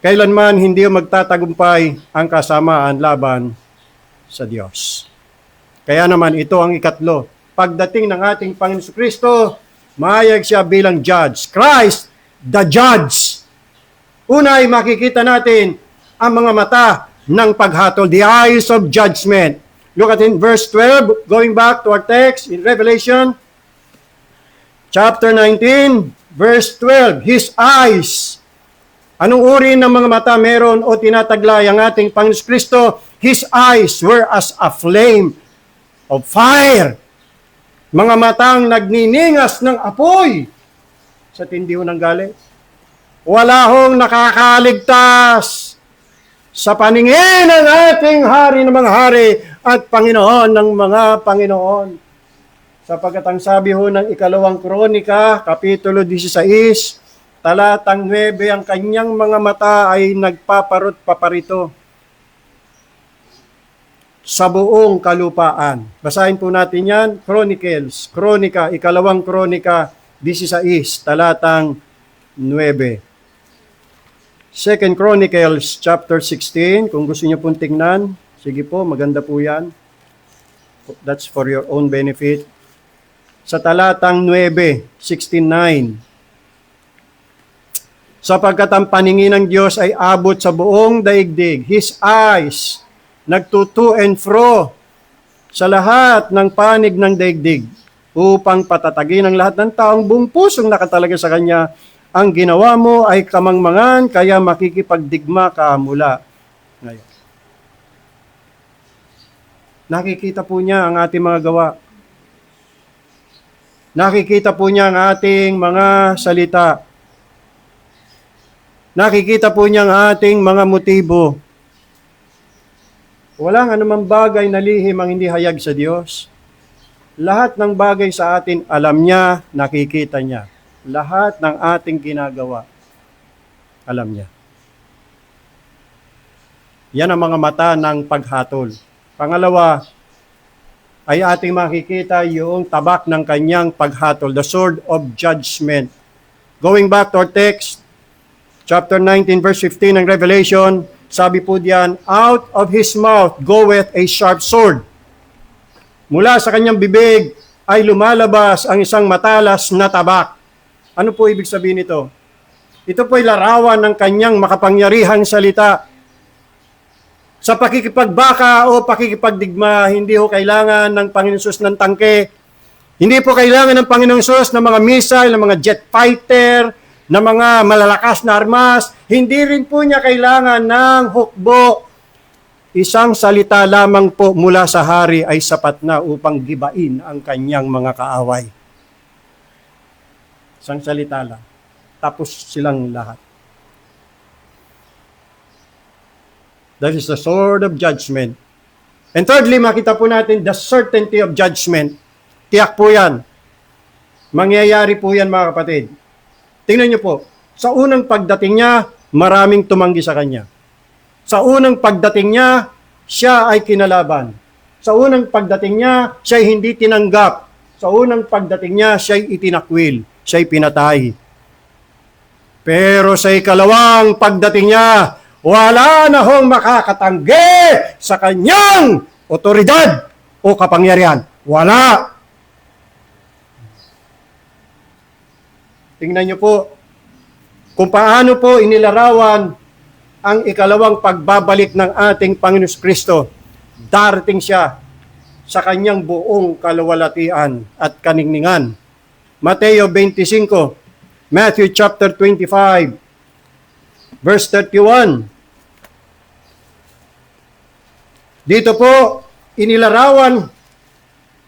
Kailanman hindi magtatagumpay ang kasamaan laban sa Diyos. Kaya naman ito ang ikatlo. Pagdating ng ating Panginoon Kristo, mahayag siya bilang judge. Christ, the judge. Una ay makikita natin ang mga mata ng paghatol, the eyes of judgment. Look at in verse 12, going back to our text in Revelation, chapter 19, verse 12, His eyes. Anong uri ng mga mata meron o tinataglay ang ating Panginoon Kristo? His eyes were as a flame of fire. Mga matang nagniningas ng apoy sa tindiho ng galit. Wala hong nakakaligtas sa paningin ng ating hari ng mga hari at Panginoon ng mga Panginoon. Sapagkat ang sabi ho ng ikalawang Kronika, Kapitulo 16, talatang 9, ang kanyang mga mata ay nagpaparot paparito sa buong kalupaan. Basahin po natin yan, Kronika, ikalawang Kronika 16, talatang 9. 2 Chronicles chapter 16, kung gusto niyo pong tingnan, sige po, maganda po yan. That's for your own benefit. Sa talatang 9, 16:9. Sapagkat ang paningin ng Diyos ay abot sa buong daigdig. His eyes nagtuto and fro sa lahat ng panig ng daigdig upang patatagin ang lahat ng taong buong pusong nakatalaga sa Kanya. Ang ginawa mo ay kamangmangan, kaya makikipagdigma ka mula ngayon. Nakikita po niya ang ating mga gawa. Nakikita po niya ang ating mga salita. Nakikita po niya ang ating mga motibo. Walang anumang bagay na lihim ang hindi hayag sa Diyos. Lahat ng bagay sa atin, alam niya, nakikita niya. Lahat ng ating ginagawa, alam niya. Yan ang mga mata ng paghatol. Pangalawa, ay ating makikita yung tabak ng kanyang paghatol, the sword of judgment. Going back to our text, chapter 19, verse 15 ng Revelation, sabi po diyan, out of his mouth goeth a sharp sword. Mula sa kanyang bibig ay lumalabas ang isang matalas na tabak. Ano po ibig sabihin nito? Ito po ay larawan ng kanyang makapangyarihang salita. Sa pakikipagbaka o pakikipagdigma, hindi ho kailangan ng Panginoon Sus ng tangke. Hindi po kailangan ng Panginoong Sus ng mga missile, ng mga jet fighter, ng mga malalakas na armas. Hindi rin po niya kailangan ng hukbo. Isang salita lamang po mula sa hari ay sapat na upang gibain ang kanyang mga kaaway. Isang salita lang. Tapos silang lahat. That is the sword of judgment. And thirdly, makita po natin the certainty of judgment. Tiyak po yan. Mangyayari po yan, mga kapatid. Tingnan niyo po. Sa unang pagdating niya, maraming tumanggi sa kanya. Sa unang pagdating niya, siya ay kinalaban. Sa unang pagdating niya, siya ay hindi tinanggap. Sa unang pagdating niya, siya ay itinakwil. Siya ay pinatay. Pero sa ikalawang pagdating niya, wala na hong makakatanggi sa kanyang otoridad o kapangyarihan. Wala. Tingnan niyo po kung paano po inilarawan ang ikalawang pagbabalik ng ating Panginoon Kristo. Darating siya sa kanyang buong kaluwalhatian at kaningningan. Mateo 25, Matthew chapter 25, verse 31. Dito po, inilarawan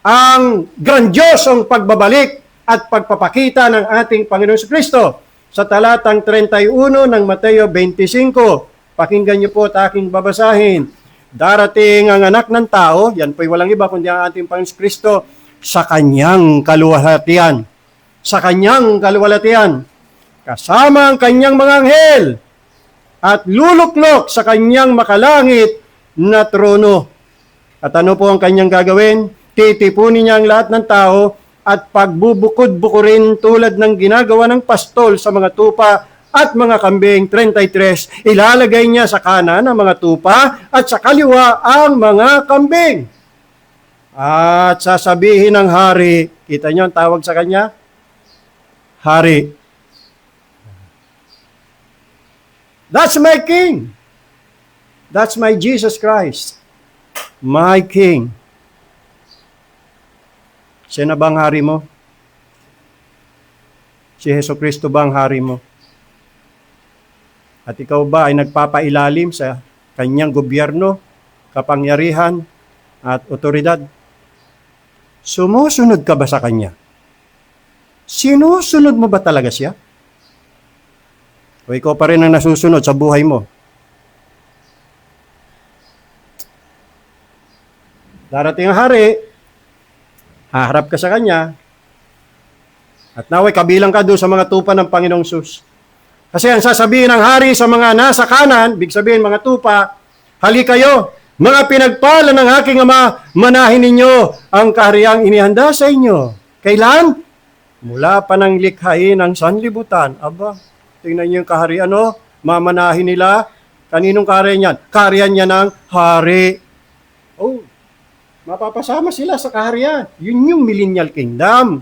ang grandiosong pagbabalik at pagpapakita ng ating Panginoon Kristo sa talatang 31 ng Mateo 25. Pakinggan niyo po at aking babasahin. Darating ang anak ng tao, yan po'y walang iba kundi ang ating Panginoon Kristo, sa kanyang kaluwalhatian. Sa kanyang kaluwalhatian. kasama ang kanyang mga anghel, at luluklok sa kanyang makalangit na trono. At ano po ang kanyang gagawin? Titipunin niya ang lahat ng tao at pagbubukod-bukurin tulad ng ginagawa ng pastol sa mga tupa at mga kambing. 33, ilalagay niya sa kanan ang mga tupa at sa kaliwa ang mga kambing. At sasabihin ng hari, kita niyo ang tawag sa kanya? Hari. That's my king. That's my Jesus Christ. My king. Siya na ba ang hari mo? Si Hesus Kristo ba ang hari mo? At ikaw ba ay nagpapailalim sa kanyang gobyerno, kapangyarihan, at otoridad? Sumusunod ka ba sa kanya? Sinusunod mo ba talaga siya? O ikaw pa rin ang nasusunod sa buhay mo? Darating ang hari, haharap ka sa kanya, at naway kabilang ka doon sa mga tupa ng Panginoong Sus. Kasi ang sasabihin ng hari sa mga nasa kanan, big sabihin mga tupa, hali kayo, mga pinagpala ng aking Ama, manahin ninyo ang kahariang inihanda sa inyo. Kailan? Mula pa ng likhain ng sanlibutan. Aba, tingnan niyo yung kaharian, mamanahin nila. Kaninong kaharian yan? Kaharian niya ng hari. Oh, mapapasama sila sa kaharian. Yun yung millennial kingdom.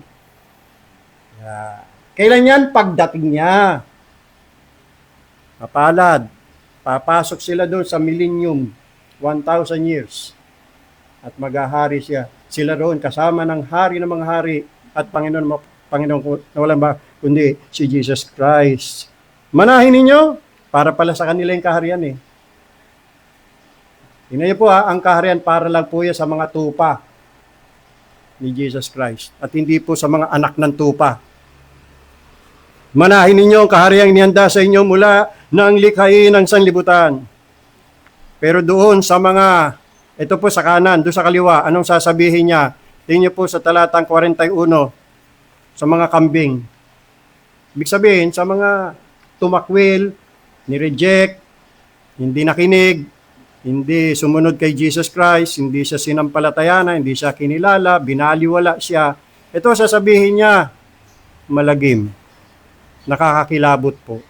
Kailan yan? Pagdating niya. Mapalad. Papasok sila doon sa millennium, 1,000 years. At maghahari siya. Sila roon kasama ng hari ng mga hari at Panginoon na walang ba kundi si Jesus Christ. Manahin ninyo para pala sa kanila yung kaharian eh. Tingnan niyo po ang kaharian para lang po yan sa mga tupa ni Jesus Christ at hindi po sa mga anak ng tupa. Manahin ninyo ang kahariang inihanda sa inyo mula ng likhain ng sanlibutan. Pero doon sa mga, ito po sa kanan, doon sa kaliwa, anong sasabihin niya? Tingnan niyo po sa talatang 41, sa mga kambing. Ibig sabihin, sa mga tumakwil, ni-reject, hindi nakinig, hindi sumunod kay Jesus Christ, hindi siya sinampalatayanan, hindi siya kinilala, binaliwala siya. Ito sasabihin niya, malagim, nakakakilabot po.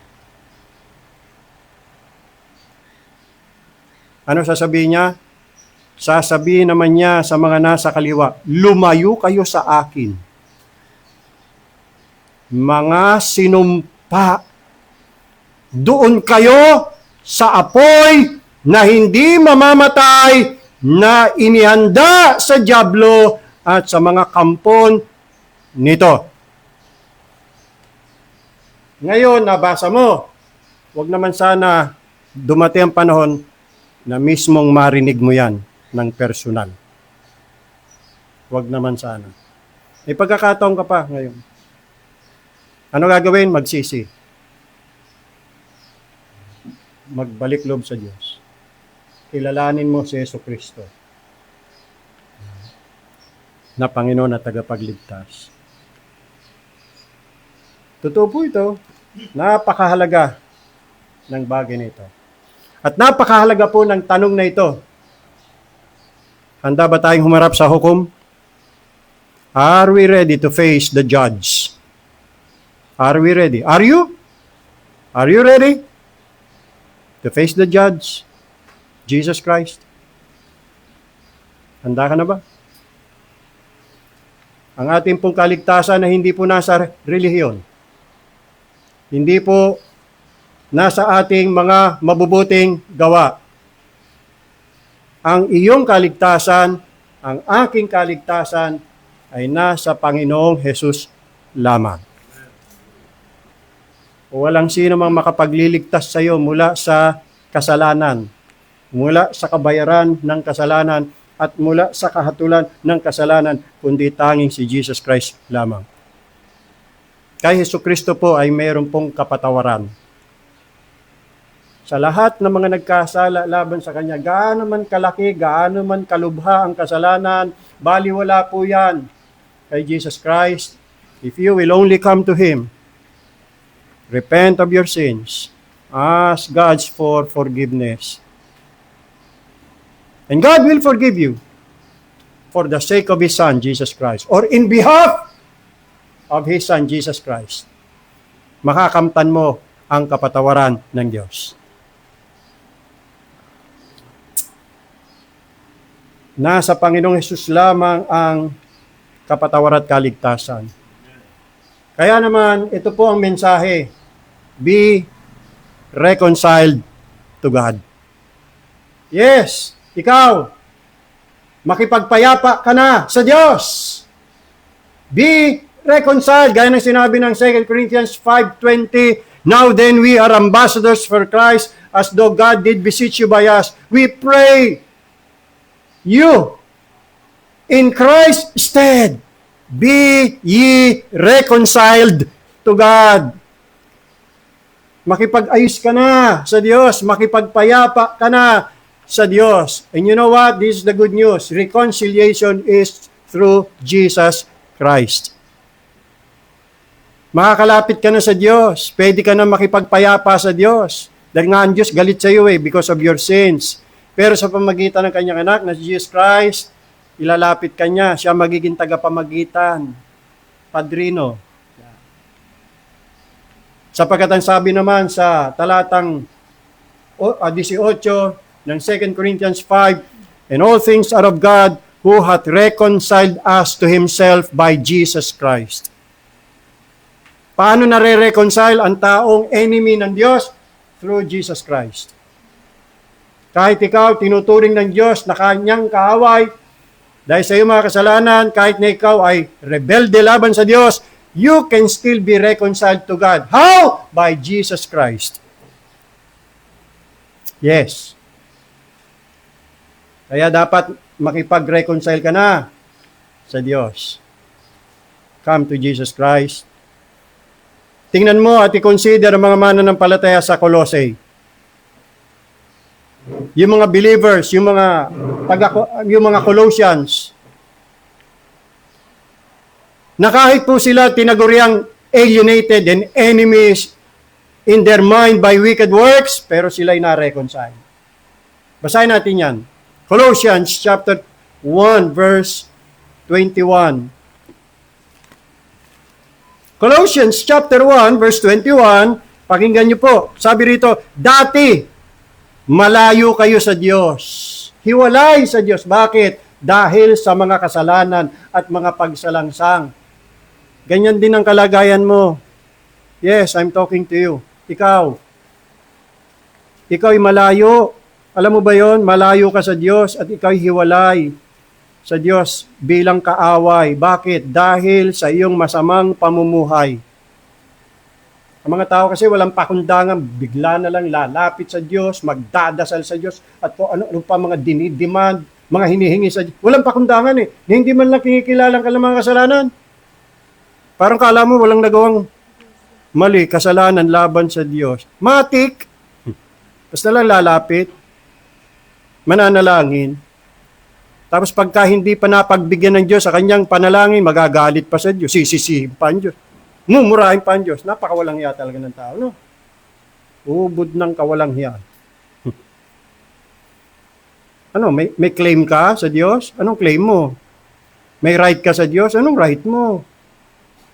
Ano sasabihin niya? Sasabihin naman niya sa mga nasa kaliwa, lumayo kayo sa akin. Mga sinumpa, doon kayo sa apoy na hindi mamamatay na inihanda sa dyablo at sa mga kampon nito. Ngayon, nabasa mo, wag naman sana dumating ang panahon na mismong marinig mo yan ng personal. Wag naman sana. May pagkakataon ka pa ngayon. Ano gagawin? Magsisi. Magbalik loob sa Diyos. Kilalanin mo si Hesus Kristo na Panginoon at tagapagligtas. Totoo po ito. Napakahalaga ng bagay nito. At napakahalaga po ng tanong na ito. Handa ba tayong humarap sa hukom? Are we ready to face the judge? Are we ready? Are you? Are you ready to face the judge, Jesus Christ? Handa ka na ba? Ang ating pong kaligtasan na hindi po nasa relihiyon, hindi po nasa ating mga mabubuting gawa. Ang iyong kaligtasan, ang aking kaligtasan, ay nasa Panginoong Hesus lamang. Walang sino mang makapagliligtas sa iyo mula sa kasalanan, mula sa kabayaran ng kasalanan, at mula sa kahatulan ng kasalanan, kundi tanging si Jesus Christ lamang. Kay Hesus Kristo po ay mayroon pong kapatawaran. Sa lahat ng mga nagkasala laban sa Kanya, gaano man kalaki, gaano man kalubha ang kasalanan, baliwala po yan kay Jesus Christ. If you will only come to Him, Repent of your sins. Ask God for forgiveness. And God will forgive you for the sake of His Son, Jesus Christ, or in behalf of His Son, Jesus Christ. Makakamtan mo ang kapatawaran ng Diyos. Nasa Panginoong Hesus lamang ang kapatawaran at kaligtasan. Kaya naman, ito po ang mensahe. Be reconciled to God. Yes, ikaw, makipagpayapa ka na sa Diyos. Be reconciled. Gaya ng sinabi ng 2 Corinthians 5:20, now then we are ambassadors for Christ, as though God did beseech you by us. We pray you in Christ's stead, be ye reconciled to God. Makipag-ayos ka na sa Diyos, makipagpayapa ka na sa Diyos. And you know what? This is the good news. Reconciliation is through Jesus Christ. Makakalapit ka na sa Diyos. Pwede ka na makipagpayapa sa Diyos. Dahil nga ang Diyos galit sa iyo because of your sins. Pero sa pamagitan ng kanyang anak na si Jesus Christ, ilalapit ka niya. Siya magiging tagapamagitan. Padrino. Sapagkat ang sabi naman sa talatang 18 ng 2 Corinthians 5, and all things are of God who hath reconciled us to Himself by Jesus Christ. Paano nare-reconcile ang taong enemy ng Diyos? Through Jesus Christ. Kahit ikaw, tinuturing ng Diyos na kanyang kaaway, dahil sa iyong mga kasalanan, kahit na ikaw ay rebelde laban sa Diyos, you can still be reconciled to God. How? By Jesus Christ. Yes. Kaya dapat makipag-reconcile ka na sa Diyos. Come to Jesus Christ. Tingnan mo at i-consider ang mga mananampalataya sa Colossae. Yung mga believers, yung mga Colossians, na kahit po sila tinaguriang alienated and enemies in their mind by wicked works, pero sila'y na-reconcile. Basahin natin yan. Colossians chapter 1 verse 21. Colossians chapter 1 verse 21, pakinggan niyo po. Sabi rito, dati malayo kayo sa Diyos. Hiwalay sa Diyos. Bakit? Dahil sa mga kasalanan at mga pagsalangsang. Ganyan din ang kalagayan mo. Yes, I'm talking to you. Ikaw ay malayo. Alam mo ba yon? Malayo ka sa Diyos at ikaw ay hiwalay sa Diyos bilang kaaway. Bakit? Dahil sa iyong masamang pamumuhay. Ang mga tao kasi walang pakundangan, bigla na lang lalapit sa Diyos, magdadasal sa Diyos, at kung ano pa mga dinidemand, mga hinihingi sa Diyos. Walang pakundangan eh. Hindi man lang kinikilalang ka ng mga kasalanan. Parang kala mo walang nagawang mali, kasalanan laban sa Diyos. Matik. Basta lang lalapit, mananalangin. Tapos pagka hindi pa napagbigyan ng Diyos sa kanyang panalangin, magagalit pa sa Diyos, sisisihin pa ang Diyos. Mumurahin pa ang Diyos. Napakawalang hiya talaga ng tao, no? Ubod ng kawalang hiya. Ano, may claim ka sa Diyos? Anong claim mo? May right ka sa Diyos? Anong right mo?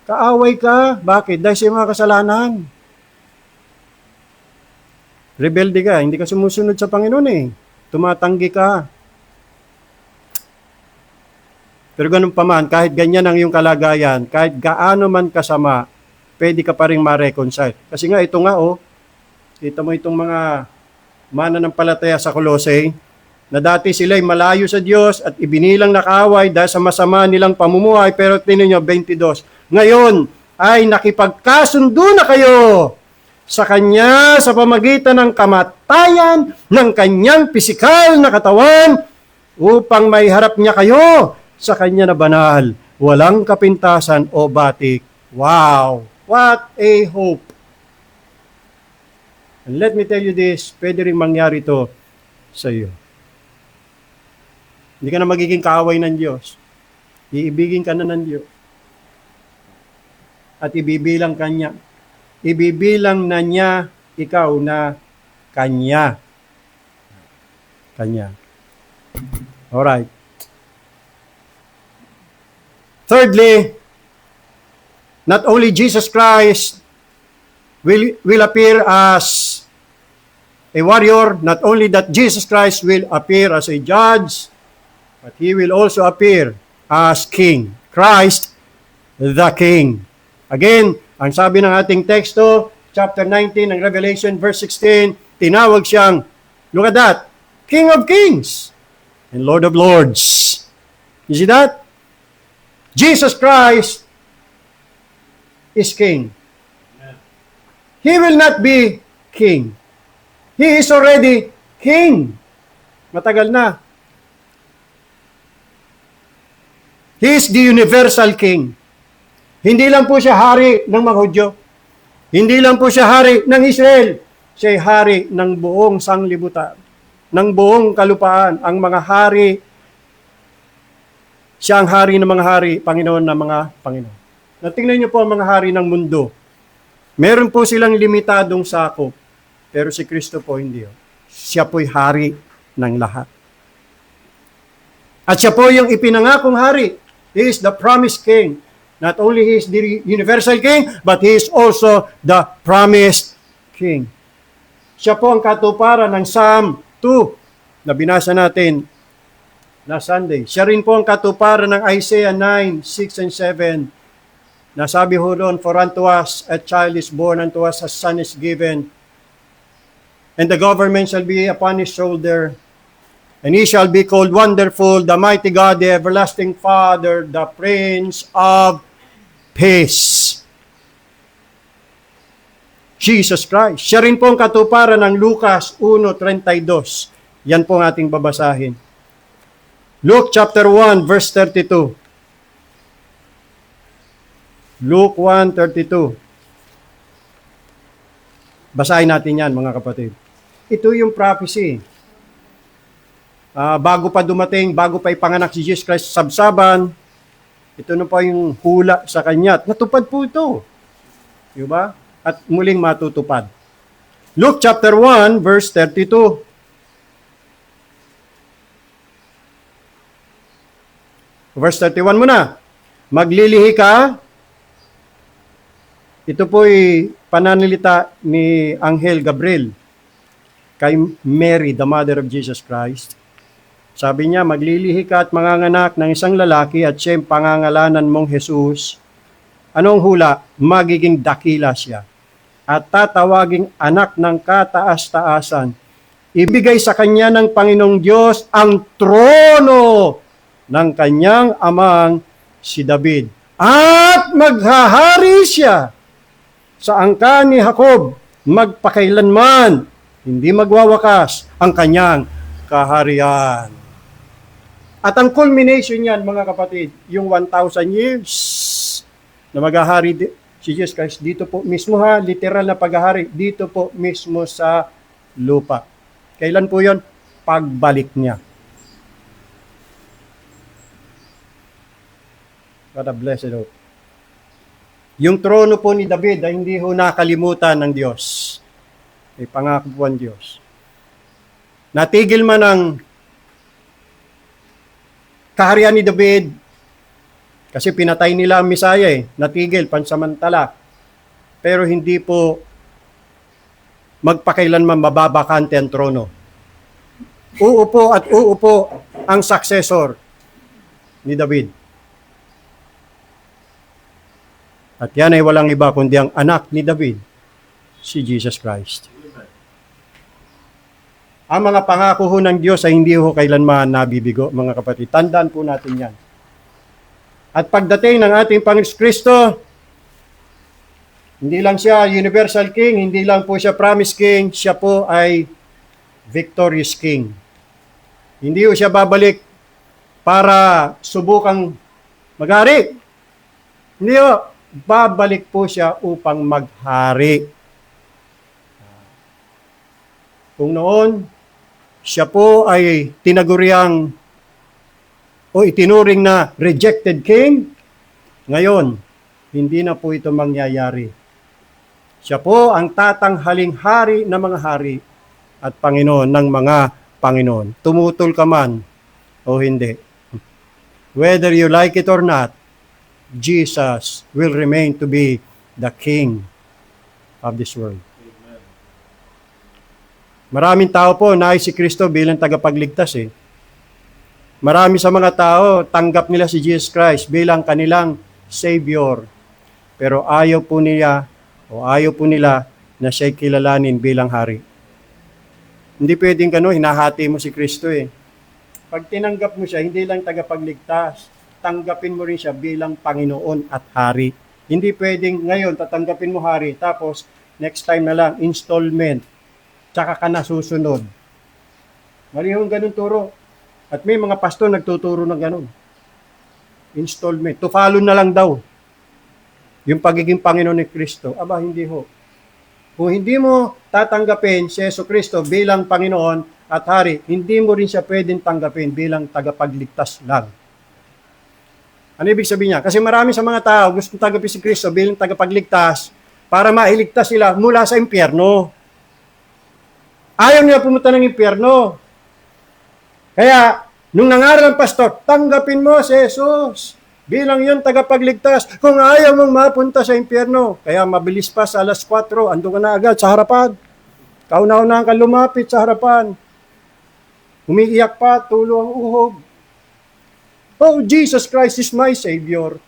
Kaaway ka. Bakit? Dahil sa mga kasalanan. Rebelde ka. Hindi ka sumusunod sa Panginoon eh. Tumatanggi ka. Pero ganun pa man, kahit ganyan ang iyong kalagayan, kahit gaano man kasama, pwede ka pa rin ma-reconcile. Kasi nga, ito nga kita mo itong mga mananampalataya sa Colossae, na dati sila'y malayo sa Diyos at ibinilang na kaaway dahil sa masama nilang pamumuhay, pero tingnan nyo, 22, ngayon ay nakipagkasundo na kayo sa Kanya sa pamagitan ng kamatayan ng Kanyang pisikal na katawan upang may harap niya kayo sa Kanya na banal, walang kapintasan o batik. Wow! What a hope! And let me tell you this, pwede rin mangyari ito sa iyo. Hindi ka na magiging kaaway ng Diyos. Iibigin ka na ng Diyos. At ibibilang Kanya. ibibilang na niya ikaw na kanya. Kanya. Alright. Thirdly, not only Jesus Christ will appear as a warrior, not only that Jesus Christ will appear as a judge, but He will also appear as King. Christ the King. Again, ang sabi ng ating teksto, chapter 19 ng Revelation, verse 16, tinawag siyang, look at that, King of Kings and Lord of Lords. You see that? Jesus Christ is King. He will not be King. He is already King. Matagal na. He is the universal King. Hindi lang po siya hari ng mga Hudyo. Hindi lang po siya hari ng Israel. Siya ay hari ng buong sanglibutan, ng buong kalupaan. Ang mga hari, siya ang hari ng mga hari, Panginoon ng mga Panginoon. Natingnan niyo po ang mga hari ng mundo. Meron po silang limitadong sakop, pero si Kristo po hindi. Siya po'y hari ng lahat. At siya po yung ipinangakong hari. He is the promised King. Not only He is the universal King, but He is also the promised King. Siya po ang katuparan ng Psalm 2 na binasa natin na Sunday. Siya rin po ang katuparan ng Isaiah 9, 6 and 7. Nasabi ho doon, for unto us a child is born, unto us a son is given, and the government shall be upon his shoulder, and he shall be called Wonderful, the Mighty God, the Everlasting Father, the Prince of Peace. Jesus Christ. Siya rin po ang katuparan ng Lucas 1:32. Yan po ang ating babasahin. Luke chapter 1, verse 32. Luke 1:32. Basahin natin yan, mga kapatid. Ito yung prophecy. Bago pa dumating, bago pa ipanganak si Jesus Christ sa sabsaban, ito na pa yung hula sa kanya. Natupad po ito. Diba? At muling matutupad. Luke chapter 1, verse 32. Verse 31 muna. Maglilihi ka. Ito po'y pananalita ni Anghel Gabriel kay Mary, the mother of Jesus Christ. Sabi niya, maglilihi ka at manganganak ng isang lalaki at siya'y pangangalanan mong Jesus. Anong hula? Magiging dakila siya. At tatawaging anak ng kataas-taasan. Ibigay sa kanya ng Panginoong Diyos ang trono ng kanyang amang si David. At maghahari siya sa angkan ni Jacob, magpakailanman, hindi magwawakas ang kanyang kaharian. At ang culmination niyan, mga kapatid, yung 1,000 years na maghahari si Jesus Christ dito po mismo ha, literal na paghahari, dito po mismo sa lupa. Kailan po yon? Pagbalik niya. What a blessed hope. Yung trono po ni David ay hindi ho nakalimutan ng Diyos. May pangako po ang Diyos. Natigil man ang kaharian ni David kasi pinatay nila ang Misaya natigil, pansamantala. Pero hindi po magpakailanman mababakante ang trono. Uupo at uupo ang successor ni David. At yan ay walang iba kundi ang anak ni David, si Jesus Christ. Ang mga pangako ho ng Diyos ay hindi ho kailanman nabibigo, mga kapatid. Tandaan po natin yan. At pagdating ng ating Panginoon Kristo, hindi lang siya universal king, hindi lang po siya promised king, siya po ay victorious king. Hindi ho siya babalik para subukang maghari. Hindi ho. Babalik po siya upang maghari. Kung noon, siya po ay tinaguriang o itinuring na rejected king, ngayon, hindi na po ito mangyayari. Siya po ang tatanghaling hari ng mga hari at Panginoon ng mga Panginoon. Tumutol ka man o hindi. Whether you like it or not, Jesus will remain to be the King of this world. Maraming tao po nais si Kristo bilang tagapagligtas eh. Marami sa mga tao, tanggap nila si Jesus Christ bilang kanilang Savior. Pero ayaw po nila na siya'y kilalanin bilang hari. Hindi pwedeng hinahati mo si Kristo eh. Pag tinanggap mo siya, hindi lang tagapagligtas, tanggapin mo rin siya bilang Panginoon at Hari. Hindi pwedeng ngayon tatanggapin mo Hari, tapos next time na lang, installment, tsaka ka na susunod. Mali yung ganun turo. At may mga pastor nagtuturo ng ganun. Installment. To follow na lang daw yung pagiging Panginoon ni Kristo. Aba, hindi ho. Kung hindi mo tatanggapin si Jesucristo bilang Panginoon at Hari, hindi mo rin siya pwedeng tanggapin bilang tagapagligtas lang. Ano ibig sabihin niya? Kasi marami sa mga tao gusto tanggapin si Kristo bilang tagapagligtas para mailigtas sila mula sa impyerno. Ayaw niya pumunta ng impyerno. Kaya, nung nangaral ang pastor, tanggapin mo si Jesus bilang yun tagapagligtas. Kung ayaw mong mapunta sa impyerno, kaya mabilis pa sa alas 4, andun ka na agad sa harapan. Kauna-unahan ka lumapit sa harapan. Umiiyak pa, tulo ang uhog. Oh, Jesus Christ is my Savior.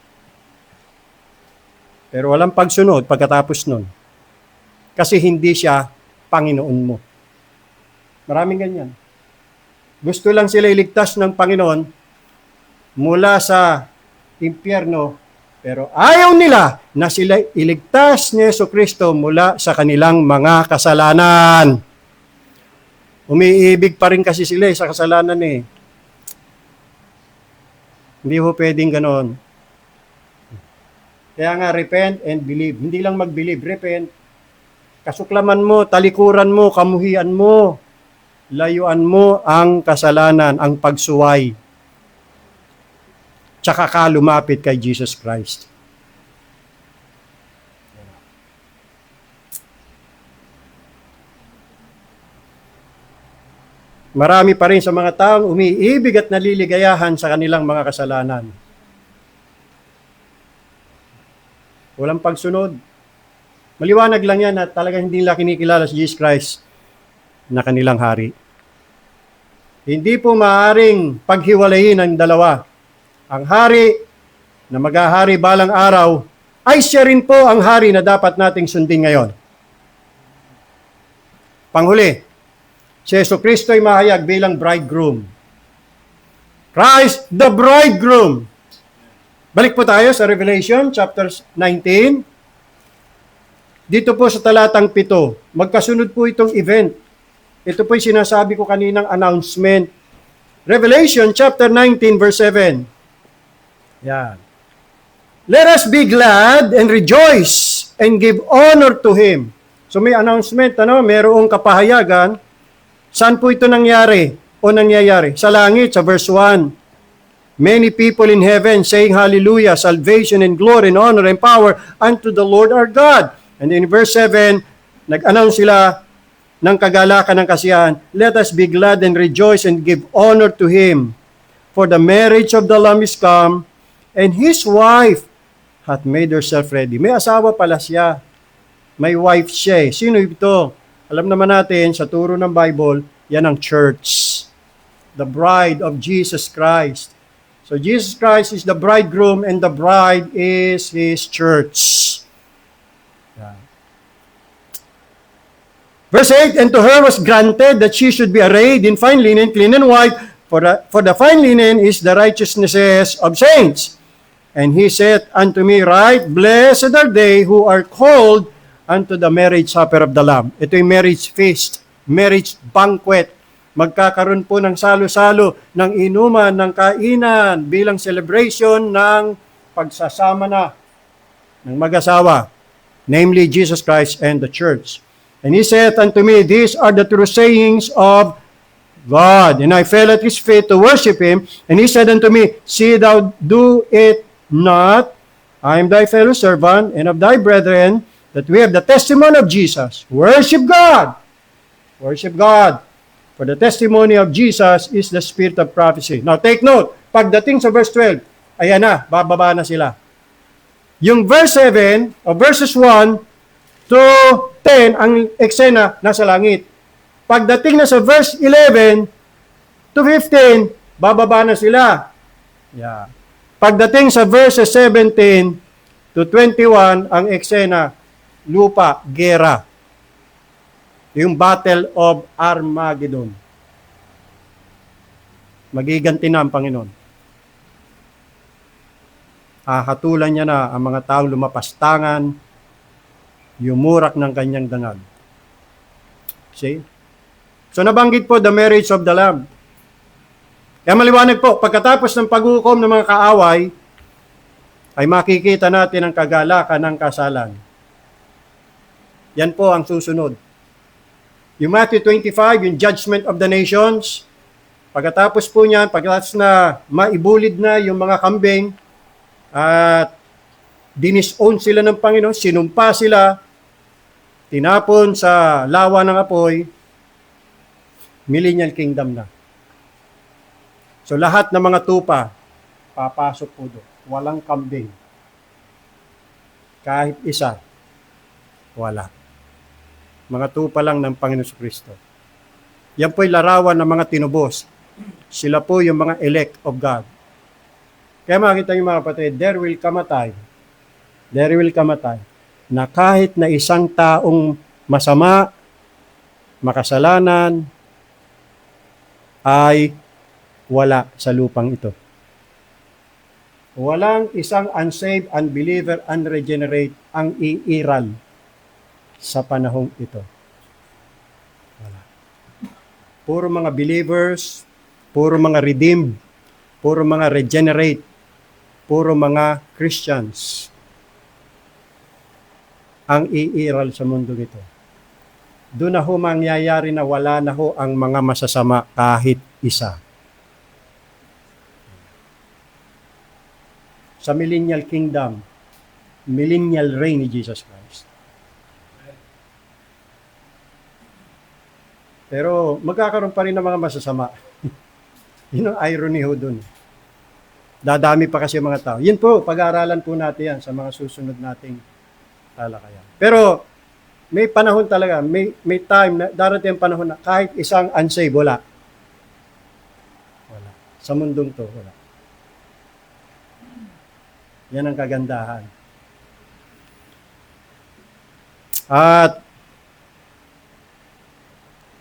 Pero walang pagsunod pagkatapos nun. Kasi hindi siya Panginoon mo. Maraming ganyan. Gusto lang sila iligtas ng Panginoon mula sa impyerno, pero ayaw nila na sila iligtas ni Jesucristo mula sa kanilang mga kasalanan. Umiibig pa rin kasi sila sa kasalanan eh. Hindi ho pwedeng ganon. Kaya nga, repent and believe. Hindi lang mag-believe, repent. Kasuklaman mo, talikuran mo, kamuhian mo, layuan mo ang kasalanan, ang pagsuway. Tsaka ka lumapit kay Jesus Christ. Marami pa rin sa mga taong umiibig at naliligayahan sa kanilang mga kasalanan. Walang pagsunod. Maliwanag lang yan at talagang hindi nila kinikilala si Jesus Christ na kanilang hari. Hindi po maaaring paghiwalayin ang dalawa. Ang hari na maghahari balang araw ay siya rin po ang hari na dapat nating sundin ngayon. Panghuli, si Jesucristo ay mahayag bilang bridegroom. Christ, the bridegroom. Balik po tayo sa Revelation chapter 19. Dito po sa talatang 7, magkasunod po itong event. Ito po yung sinasabi ko kaninang announcement. Revelation chapter 19 verse 7. Yan. Let us be glad and rejoice and give honor to Him. So may announcement, mayroong kapahayagan. Saan po ito nangyari o nangyayari? Sa langit, sa verse 1. Many people in heaven saying hallelujah, salvation and glory and honor and power unto the Lord our God. And in verse 7, nag-announce sila ng kagalakan ng kasiyahan, let us be glad and rejoice and give honor to Him. For the marriage of the Lamb is come, and His wife hath made herself ready. May asawa pala siya. May wife siya. Sino ito? Alam naman natin, sa turo ng Bible, yan ang church. The bride of Jesus Christ. So Jesus Christ is the bridegroom and the bride is His church. Yan. Verse 8, and to her was granted that she should be arrayed in fine linen, clean and white, for the fine linen is the righteousnesses of saints. And He said unto me, right, blessed are they who are called unto the marriage supper of the Lamb. Ito yung marriage feast, marriage banquet. Magkakaroon po ng salo-salo, ng inuman, ng kainan, bilang celebration ng pagsasama na ng mag-asawa, namely Jesus Christ and the church. And He said unto me, these are the true sayings of God. And I fell at His feet to worship Him. And He said unto me, see thou do it not. I am thy fellow servant and of thy brethren that we have the testimony of Jesus. Worship God! Worship God! For the testimony of Jesus is the spirit of prophecy. Now take note, pagdating sa verse 12, ayan na, bababa na sila. Yung verse 7, o verses 1 to 10, ang eksena nasa langit. Pagdating na sa verse 11 to 15, bababa na sila. Yeah. Pagdating sa verses 17 to 21, ang eksena, lupa, gera. Yung Battle of Armageddon. Magiganti na ang Panginoon. Hatulan niya na ang mga taong lumapastangan, yumurak ng kanyang dangal. See? So nabanggit po the marriage of the Lamb. Kaya maliwanag po, pagkatapos ng paghukom ng mga kaaway, ay makikita natin ang kagalakan ng kasalan. Yan po ang susunod. Yung Matthew 25, yung judgment of the nations, pagkatapos po niyan, pagkatapos na maibulid na yung mga kambing, at dinisown sila ng Panginoon, sinumpa sila, tinapon sa lawa ng apoy, millennial kingdom na. So lahat ng mga tupa, papasok po doon. Walang kambing. Kahit isa, wala. Mga tupa lang ng Panginoon Kristo. Yan po'y larawan ng mga tinubos. Sila po yung mga elect of God. Kaya makita niyo mga kapatid, there will come a time na kahit na isang taong masama, makasalanan, ay wala sa lupang ito. Walang isang unsaved, unbeliever, unregenerate ang iiral sa panahong ito. Wala. Puro mga believers, puro mga redeemed, puro mga regenerate, puro mga Christians ang iiral sa mundo ito. Doon na ho mangyayari na wala na ho ang mga masasama kahit isa. Sa millennial kingdom, millennial reign ni Jesus Christ. Pero magkakaroon pa rin ng mga masasama. Yun ang irony ho dun. Dadami pa kasi mga tao. Yun po, pag-aaralan po natin yan sa mga susunod nating talakayan. Pero may panahon talaga, may time na darating ang panahon na kahit isang unsaved, wala. Wala. Sa mundong to, wala. Yan ang kagandahan. At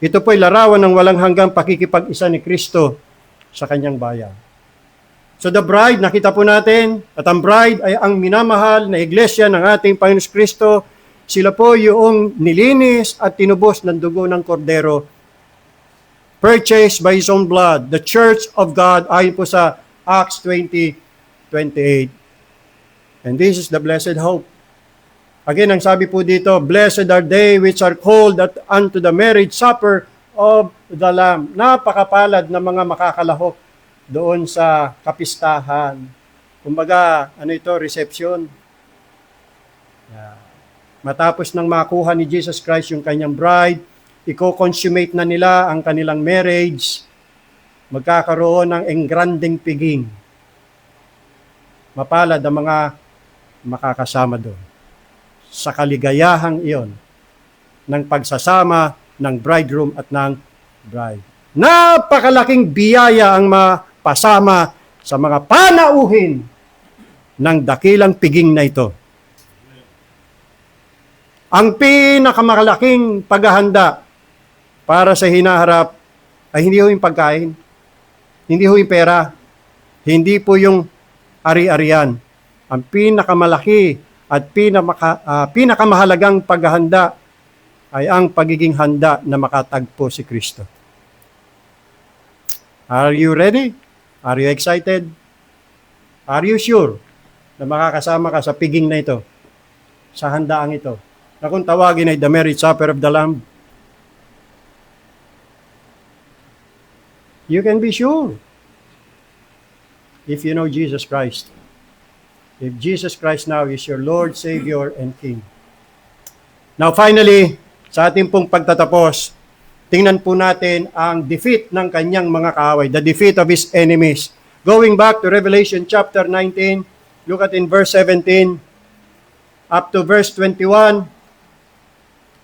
ito po'y larawan ng walang hanggang pakikipag-isa ni Kristo sa kanyang bayan. So the bride, nakita po natin, at ang bride ay ang minamahal na iglesia ng ating Panginoon Kristo. Sila po yung nilinis at tinubos ng dugo ng kordero, purchased by His own blood, the church of God, ayon po sa Acts 20:28. And this is the blessed hope. Again, ang sabi po dito, blessed are they which are called unto the marriage supper of the Lamb. Napakapalad na mga makakalahok doon sa kapistahan. Kumbaga, ano ito, reception. Yeah. Matapos nang makuha ni Jesus Christ yung kanyang bride, i-consummate na nila ang kanilang marriage, magkakaroon ng engranding piging. Mapalad ang mga makakasama doon sa kaligayahang iyon ng pagsasama ng bridegroom at ng bride. Napakalaking biyaya ang mapasama sa mga panauhin ng dakilang piging na ito. Ang pinakamalaking paghahanda para sa hinaharap ay hindi ho yung pagkain, hindi ho yung pera, hindi po yung ari-arian. Ang pinakamalaki at pinakamahalagang paghahanda ay ang pagiging handa na makatagpo si Kristo. Are you ready? Are you excited? Are you sure na makakasama ka sa piging na ito? Sa handaang ito? Na kung tawagin ay the marriage supper of the Lamb. You can be sure if you know Jesus Christ. If Jesus Christ now is your Lord, Savior, and King. Now finally, sa ating pong pagtatapos, tingnan po natin ang defeat ng kanyang mga kaaway, the defeat of his enemies. Going back to Revelation chapter 19, look at in verse 17 up to verse 21.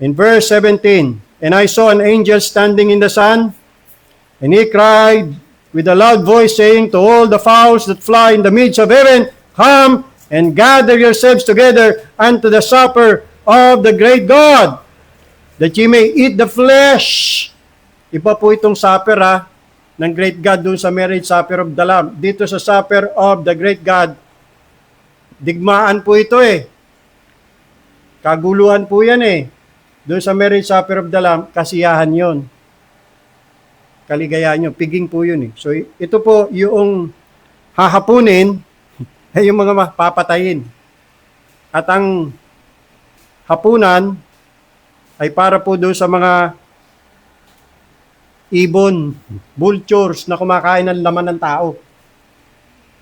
In verse 17, and I saw an angel standing in the sun, and he cried with a loud voice, saying to all the fowls that fly in the midst of heaven, come and gather yourselves together unto the supper of the great God, that ye may eat the flesh. Iba po itong supper ng great God doon sa marriage supper of the Lamb. Dito sa supper of the great God, digmaan po ito Kaguluhan po yan Doon sa marriage supper of the Lamb, kasiyahan yon, kaligayahan yun, piging po yun So ito po yung hahapunin ay yung mga papatayin. At ang hapunan ay para po doon sa mga ibon, vultures na kumakain ng laman ng tao.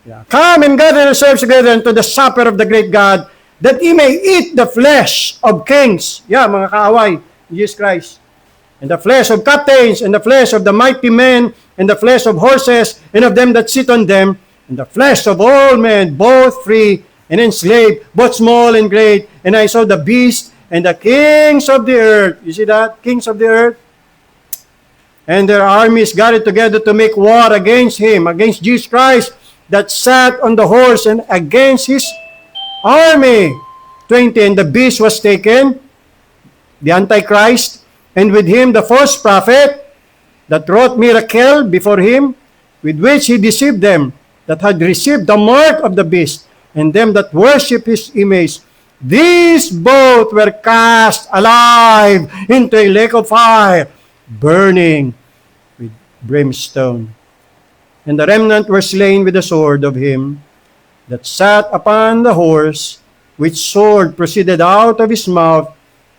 Yeah. Come and gather yourselves together unto the supper of the great God, that ye may eat the flesh of kings. Mga kaaway, Jesus Christ. And the flesh of captains, and the flesh of the mighty men, and the flesh of horses, and of them that sit on them, and the flesh of all men, both free and enslaved, both small and great. And I saw the beast and the kings of the earth. You see that? Kings of the earth. And their armies gathered together to make war against him, against Jesus Christ, that sat on the horse, and against his army. 20, and the beast was taken, the Antichrist, and with him the false prophet, that wrought miracle before him, with which he deceived them that had received the mark of the beast, and them that worship his image. These both were cast alive into a lake of fire, burning with brimstone. And the remnant were slain with the sword of him that sat upon the horse, which sword proceeded out of his mouth,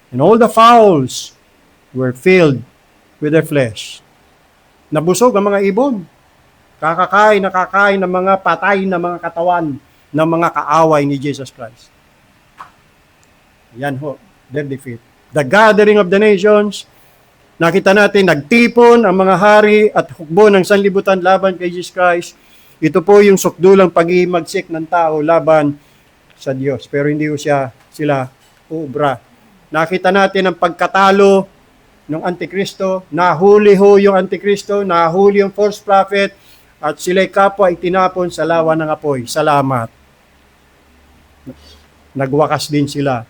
and all the fowls were filled with their flesh. Nabusog ang mga ibon. Nakakain ng mga patay na mga katawan ng mga kaaway ni Jesus Christ. Yan ho, their defeat. The gathering of the nations, nakita natin, nagtipon ang mga hari at hukbo ng sanlibutan laban kay Jesus Christ. Ito po yung sukdulang pag-imagsik ng tao laban sa Diyos. Pero hindi ho sila uubra. Nakita natin ang pagkatalo ng Antikristo. Nahuli ho yung Antikristo, nahuli yung false prophet, at sila'y kapwa itinapon sa lawa ng apoy. Salamat. Nagwakas din sila.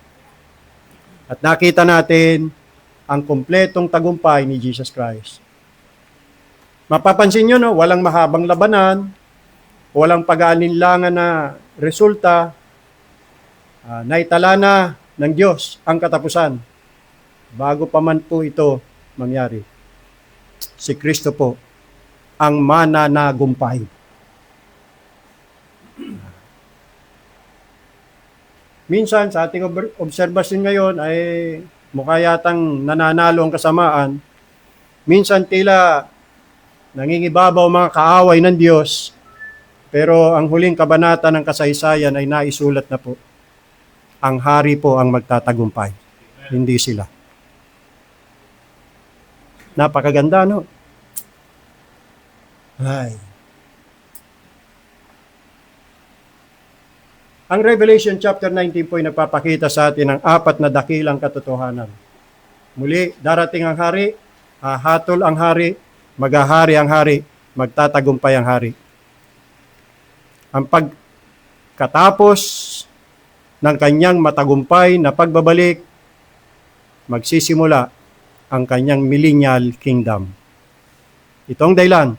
At nakita natin ang kompletong tagumpay ni Jesus Christ. Mapapansin nyo, walang mahabang labanan, walang pag-aalinlangan na resulta, naitala na ng Diyos ang katapusan. Bago pa man po ito mangyari. Si Kristo po ang mananagumpay. Minsan, sa ating obserbasyon ngayon ay mukha yatang nananalo ang kasamaan. Minsan tila nangingibabaw mga kaaway ng Diyos, pero ang huling kabanata ng kasaysayan ay naisulat na po. Ang hari po ang magtatagumpay, hindi sila. Napakaganda, no? Ay. Ang Revelation chapter 19 po ay nagpapakita sa atin ng apat na dakilang katotohanan. Muli, darating ang hari, hahatol ang hari, maghahari ang hari, magtatagumpay ang hari. Ang pagkatapos ng kanyang matagumpay na pagbabalik, magsisimula ang kanyang millennial kingdom. Itong dahilan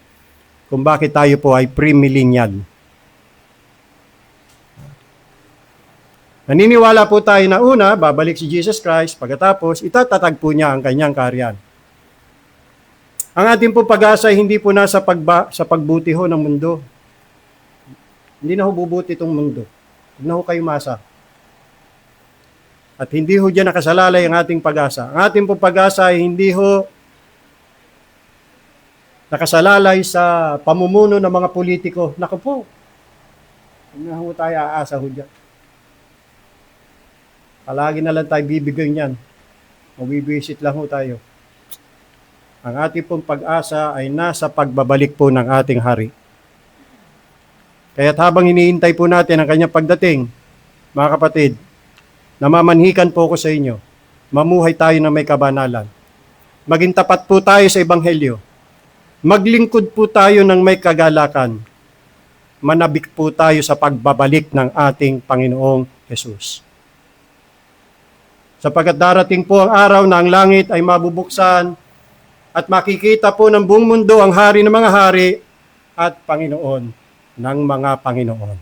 kung bakit tayo po ay pre-millennial. Naniniwala po tayo na una, babalik si Jesus Christ, pagkatapos itatatag po niya ang kanyang kaharian. Ang ating po pag-asa ay hindi po nasa sa pagbuti ho ng mundo. Hindi na ho bubuti itong mundo. Huwag na ho kayo masa. At hindi ho dyan nakasalalay ang ating pag-asa. Ang ating po pag-asa ay hindi ho nakasalalay sa pamumuno ng mga politiko. Naku po, hindi na ho tayo aasa ho dyan. Palagi na lang tayo bibigay niyan. mabibisit lang ho tayo. Ang ating pong pag-asa ay nasa pagbabalik po ng ating hari. Kaya't habang iniintay po natin ang kanyang pagdating, mga kapatid, namamanhikan po ko sa inyo, mamuhay tayo na may kabanalan. Maging tapat po tayo sa Ebanghelyo. Maglingkod po tayo ng may kagalakan. Manabik po tayo sa pagbabalik ng ating Panginoong Jesus. Sapagkat darating po ang araw na ang langit ay mabubuksan at makikita po ng buong mundo ang hari ng mga hari at Panginoon ng mga Panginoon.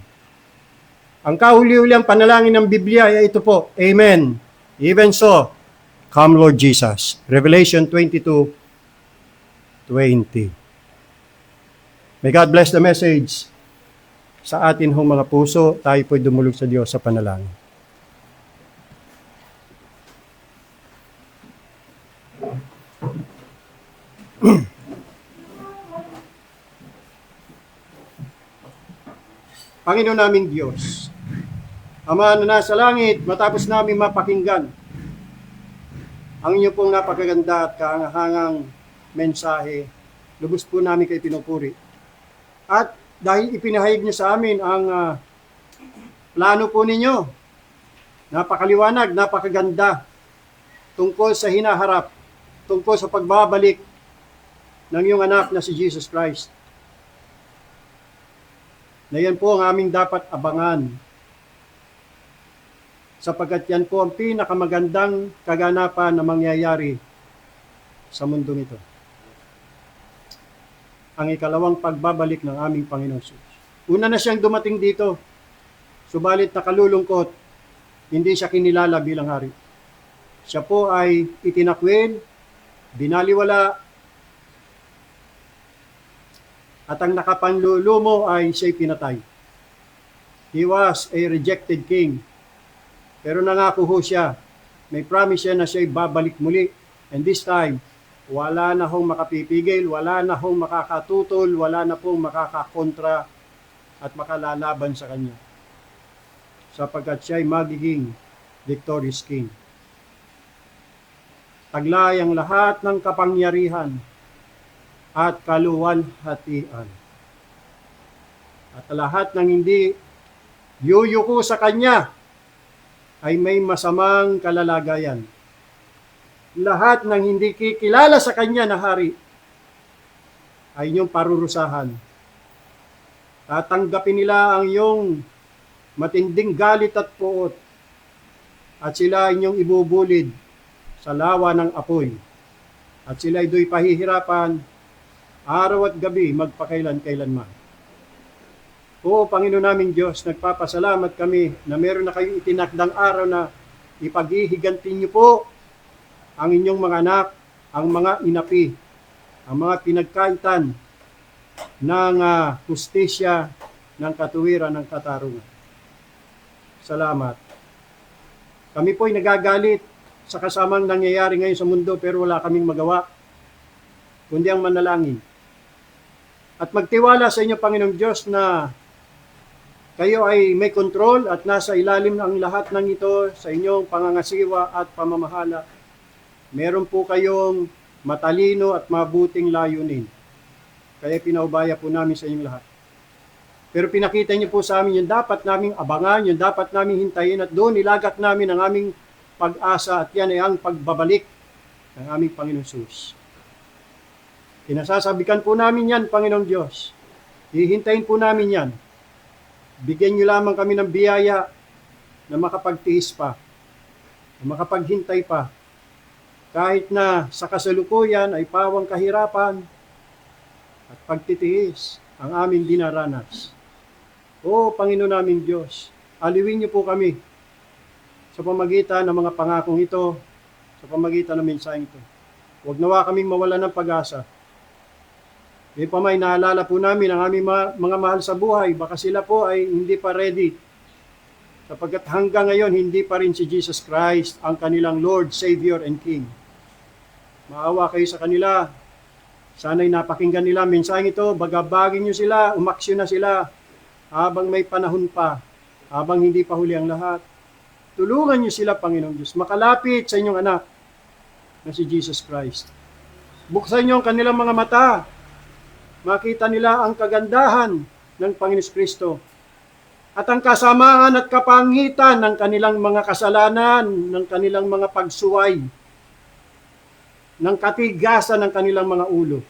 Ang kahuli-huliang panalangin ng Biblia ay ito po, Amen. Even so, come Lord Jesus. Revelation 22:20. May God bless the message. Sa atin hong mga puso, tayo po'y dumulog sa Diyos sa panalangin. Panginoon naming Diyos, Ama na nasa langit, matapos namin mapakinggan ang inyo pong napakaganda at kahangahangang mensahe, lubos po namin kayo pinupuri. At dahil ipinahayag niyo sa amin ang plano po ninyo, napakaliwanag, napakaganda, tungkol sa hinaharap, tungkol sa pagbabalik ng iyong anak na si Jesus Christ. Na yan po ang aming dapat abangan, sapagkat yan po ang pinakamagandang kaganapan na mangyayari sa mundong ito. Ang ikalawang pagbabalik ng aming Panginoon Jesus. Una na siyang dumating dito, subalit nakalulungkot, hindi siya kinilala bilang hari. Siya po ay itinakwil, binaliwala, at ang nakapanlulumo ay siya'y pinatay. He was a rejected king. Pero nangako ho siya, may promise siya na siya'y babalik muli. And this time, wala na hong makapipigil, wala na hong makakatutol, wala na pong makakakontra at makalalaban sa kanya. Sapagkat siya'y magiging victorious king. Taglay ang lahat ng kapangyarihan at kaluwalhatian. At lahat ng hindi yuyuko sa kanya ay may masamang kalalagayan. Lahat ng hindi kikilala sa kanya na hari ay inyong parurusahan. Tatanggapin nila ang iyong matinding galit at puot at sila inyong ibubulid sa lawa ng apoy. At sila do'y pahihirapan araw at gabi magpakailan-kailanman. O Panginoon naming Diyos, nagpapasalamat kami na meron na kayong itinakdang araw na ipaghihigantin niyo po ang inyong mga anak, ang mga inapi, ang mga pinagkaitan ng hustisya, ng katuwiran, ng katarungan. Salamat. Kami po'y nagagalit sa kasamang nangyayari ngayon sa mundo pero wala kaming magawa, kundi ang manalangin. At magtiwala sa inyo, Panginoong Diyos, na kayo ay may kontrol at nasa ilalim ng lahat ng ito sa inyong pangangasiwa at pamamahala. Meron po kayong matalino at mabuting layunin. Kaya pinaubaya po namin sa inyong lahat. Pero pinakita niyo po sa amin yung dapat naming abangan, yung dapat naming hintayin at doon ilagak namin ang aming pag-asa at yan ay ang pagbabalik ng aming Panginoon Jesus. Kinasasabikan po namin yan, Panginoong Diyos. Hihintayin po namin yan. Bigyan niyo lamang kami ng biyaya na makapagtiis pa, na makapaghintay pa. Kahit na sa kasalukuyan ay pawang kahirapan at pagtitiis ang aming dinaranas. O Panginoon naming Diyos, aliwin niyo po kami sa pamagitan ng mga pangakong ito, sa pamagitan ng mensaheng ito. Huwag nawa kaming mawala ng pag-asa. Di pa may naalala po namin ang aming mga mahal sa buhay, baka sila po ay hindi pa ready. Sapagkat hanggang ngayon, hindi pa rin si Jesus Christ ang kanilang Lord, Savior, and King. Maawa kayo sa kanila. Sana'y napakinggan nila mensaheng ito, bagabagin nyo sila, umaksyon na sila, habang may panahon pa, habang hindi pa huli ang lahat. Tulungan nyo sila, Panginoong Diyos, makalapit sa inyong anak, na si Jesus Christ. Buksan niyo ang kanilang mga mata. Makita nila ang kagandahan ng Panginoon Kristo at ang kasamaan at kapangitan ng kanilang mga kasalanan, ng kanilang mga pagsuway, ng katigasan ng kanilang mga ulo.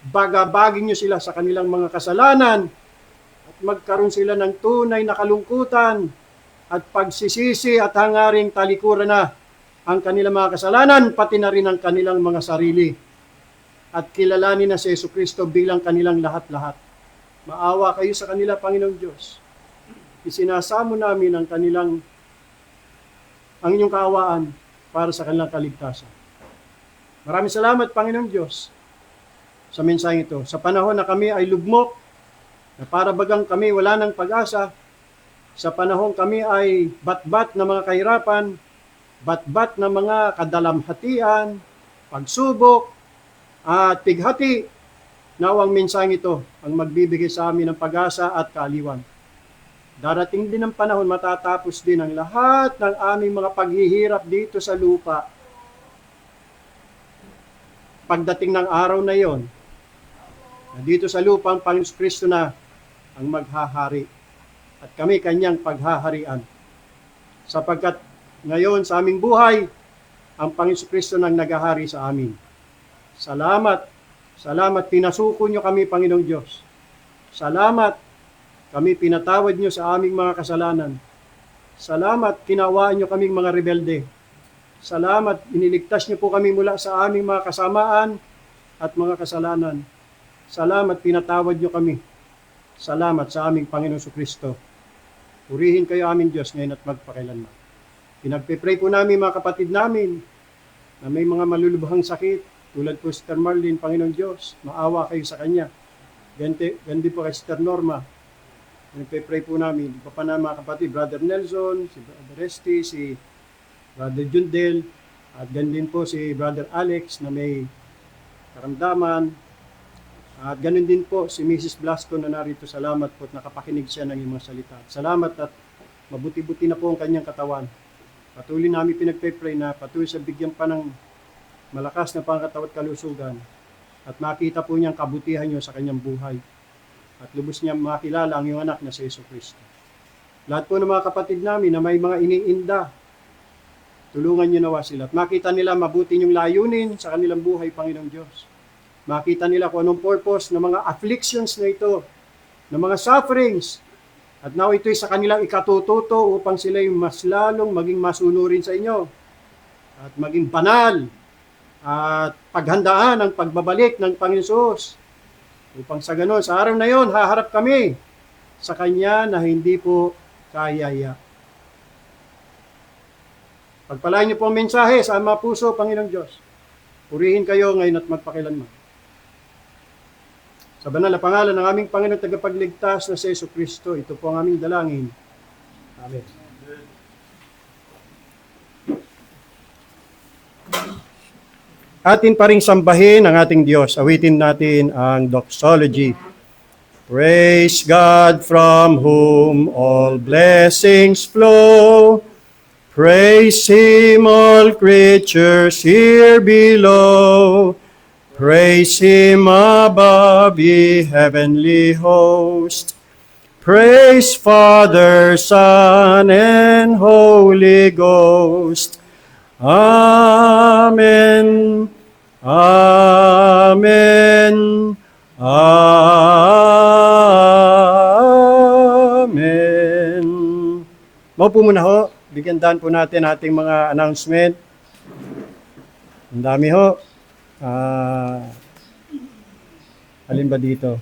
Bagabagin niyo sila sa kanilang mga kasalanan at magkaroon sila ng tunay na kalungkutan at pagsisisi at hangaring talikuran na ang kanilang mga kasalanan, pati na rin ang kanilang mga sarili. At kilalanin na si Jesucristo bilang kanilang lahat-lahat. Maawa kayo sa kanila, Panginoong Diyos. Isinasamo namin ang inyong kaawaan para sa kanilang kaligtasan. Maraming salamat, Panginoong Diyos, sa mensaheng ito. Sa panahon na kami ay lugmok, na para bagang kami wala ng pag-asa, sa panahon kami ay batbat na mga kahirapan, batbat na mga kadalamhatian, pagsubok, at pighati, nawang mensaheng ito ang magbibigay sa amin ng pag-asa at kaaliwan. Darating din ang panahon, matatapos din ang lahat ng aming mga paghihirap dito sa lupa. Pagdating ng araw na yon, dito sa lupa ang Panginoon Kristo na ang maghahari at kami kanyang paghaharian. Sapagkat ngayon sa aming buhay, ang Panginoon Kristo nang naghahari sa amin. Salamat, salamat, pinasuko nyo kami, Panginoong Diyos. Salamat, kami pinatawad nyo sa aming mga kasalanan. Salamat, kinawaan nyo kaming mga rebelde. Salamat, iniligtas nyo po kami mula sa aming mga kasamaan at mga kasalanan. Salamat, pinatawad nyo kami. Salamat sa aming Panginoon Kristo. Purihin kayo aming Diyos ngayon at magpakailanman. Pinagpipray po namin mga kapatid namin na may mga malulubhang sakit, tulad po Sister Marlene, Panginoong Diyos, maawa kayo sa kanya. Gandi po kay Sister Norma. Pinagpipray po namin. Iba pa na mga kapatid, Brother Nelson, si Brother Resty, si Brother Jundel, at ganun din po si Brother Alex na may karamdaman. At ganun din po si Mrs. Blasco na narito. Salamat po at nakapakinig siya ng iyong mga salita. Salamat at mabuti-buti na po ang kanyang katawan. Patuloy namin pinagpipray na patuloy sa bigyan pa ng malakas na pangkatawa at kalusugan at makita po niyang kabutihan niyo sa kanyang buhay at lubos niyang makilala ang iyong anak na si Jesucristo. Lahat po ng mga kapatid namin na may mga iniinda, tulungan niyo nawa sila at makita nila mabuti niyong layunin sa kanilang buhay, Panginoong Diyos. Makita nila kung anong purpose ng mga afflictions na ito, ng mga sufferings, at now ito'y sa kanilang ikatututo upang sila'y mas lalong maging masunurin sa inyo at maging banal at paghandaan ang pagbabalik ng Panginoon Hesus. Upang sa ganon, sa araw na yon, haharap kami sa Kanya na hindi po kayaya. Pagpalain niyo po ang mensahe sa mga puso, Panginoong Diyos. Purihin kayo ngayon at magpakilanman. Sa banal na pangalan ng aming Panginoon tagapagligtas na si Jesucristo, ito po ang aming dalangin. Amen. Atin pa ring sambahin ang ating Diyos. Awitin natin ang doxology. Praise God from whom all blessings flow. Praise Him all creatures here below. Praise Him above ye heavenly host. Praise Father, Son, and Holy Ghost. Amen. Amen. Amen. Maupo muna ho. Bigyan daan po natin ating mga announcement. Ang dami ho. Alin ba dito?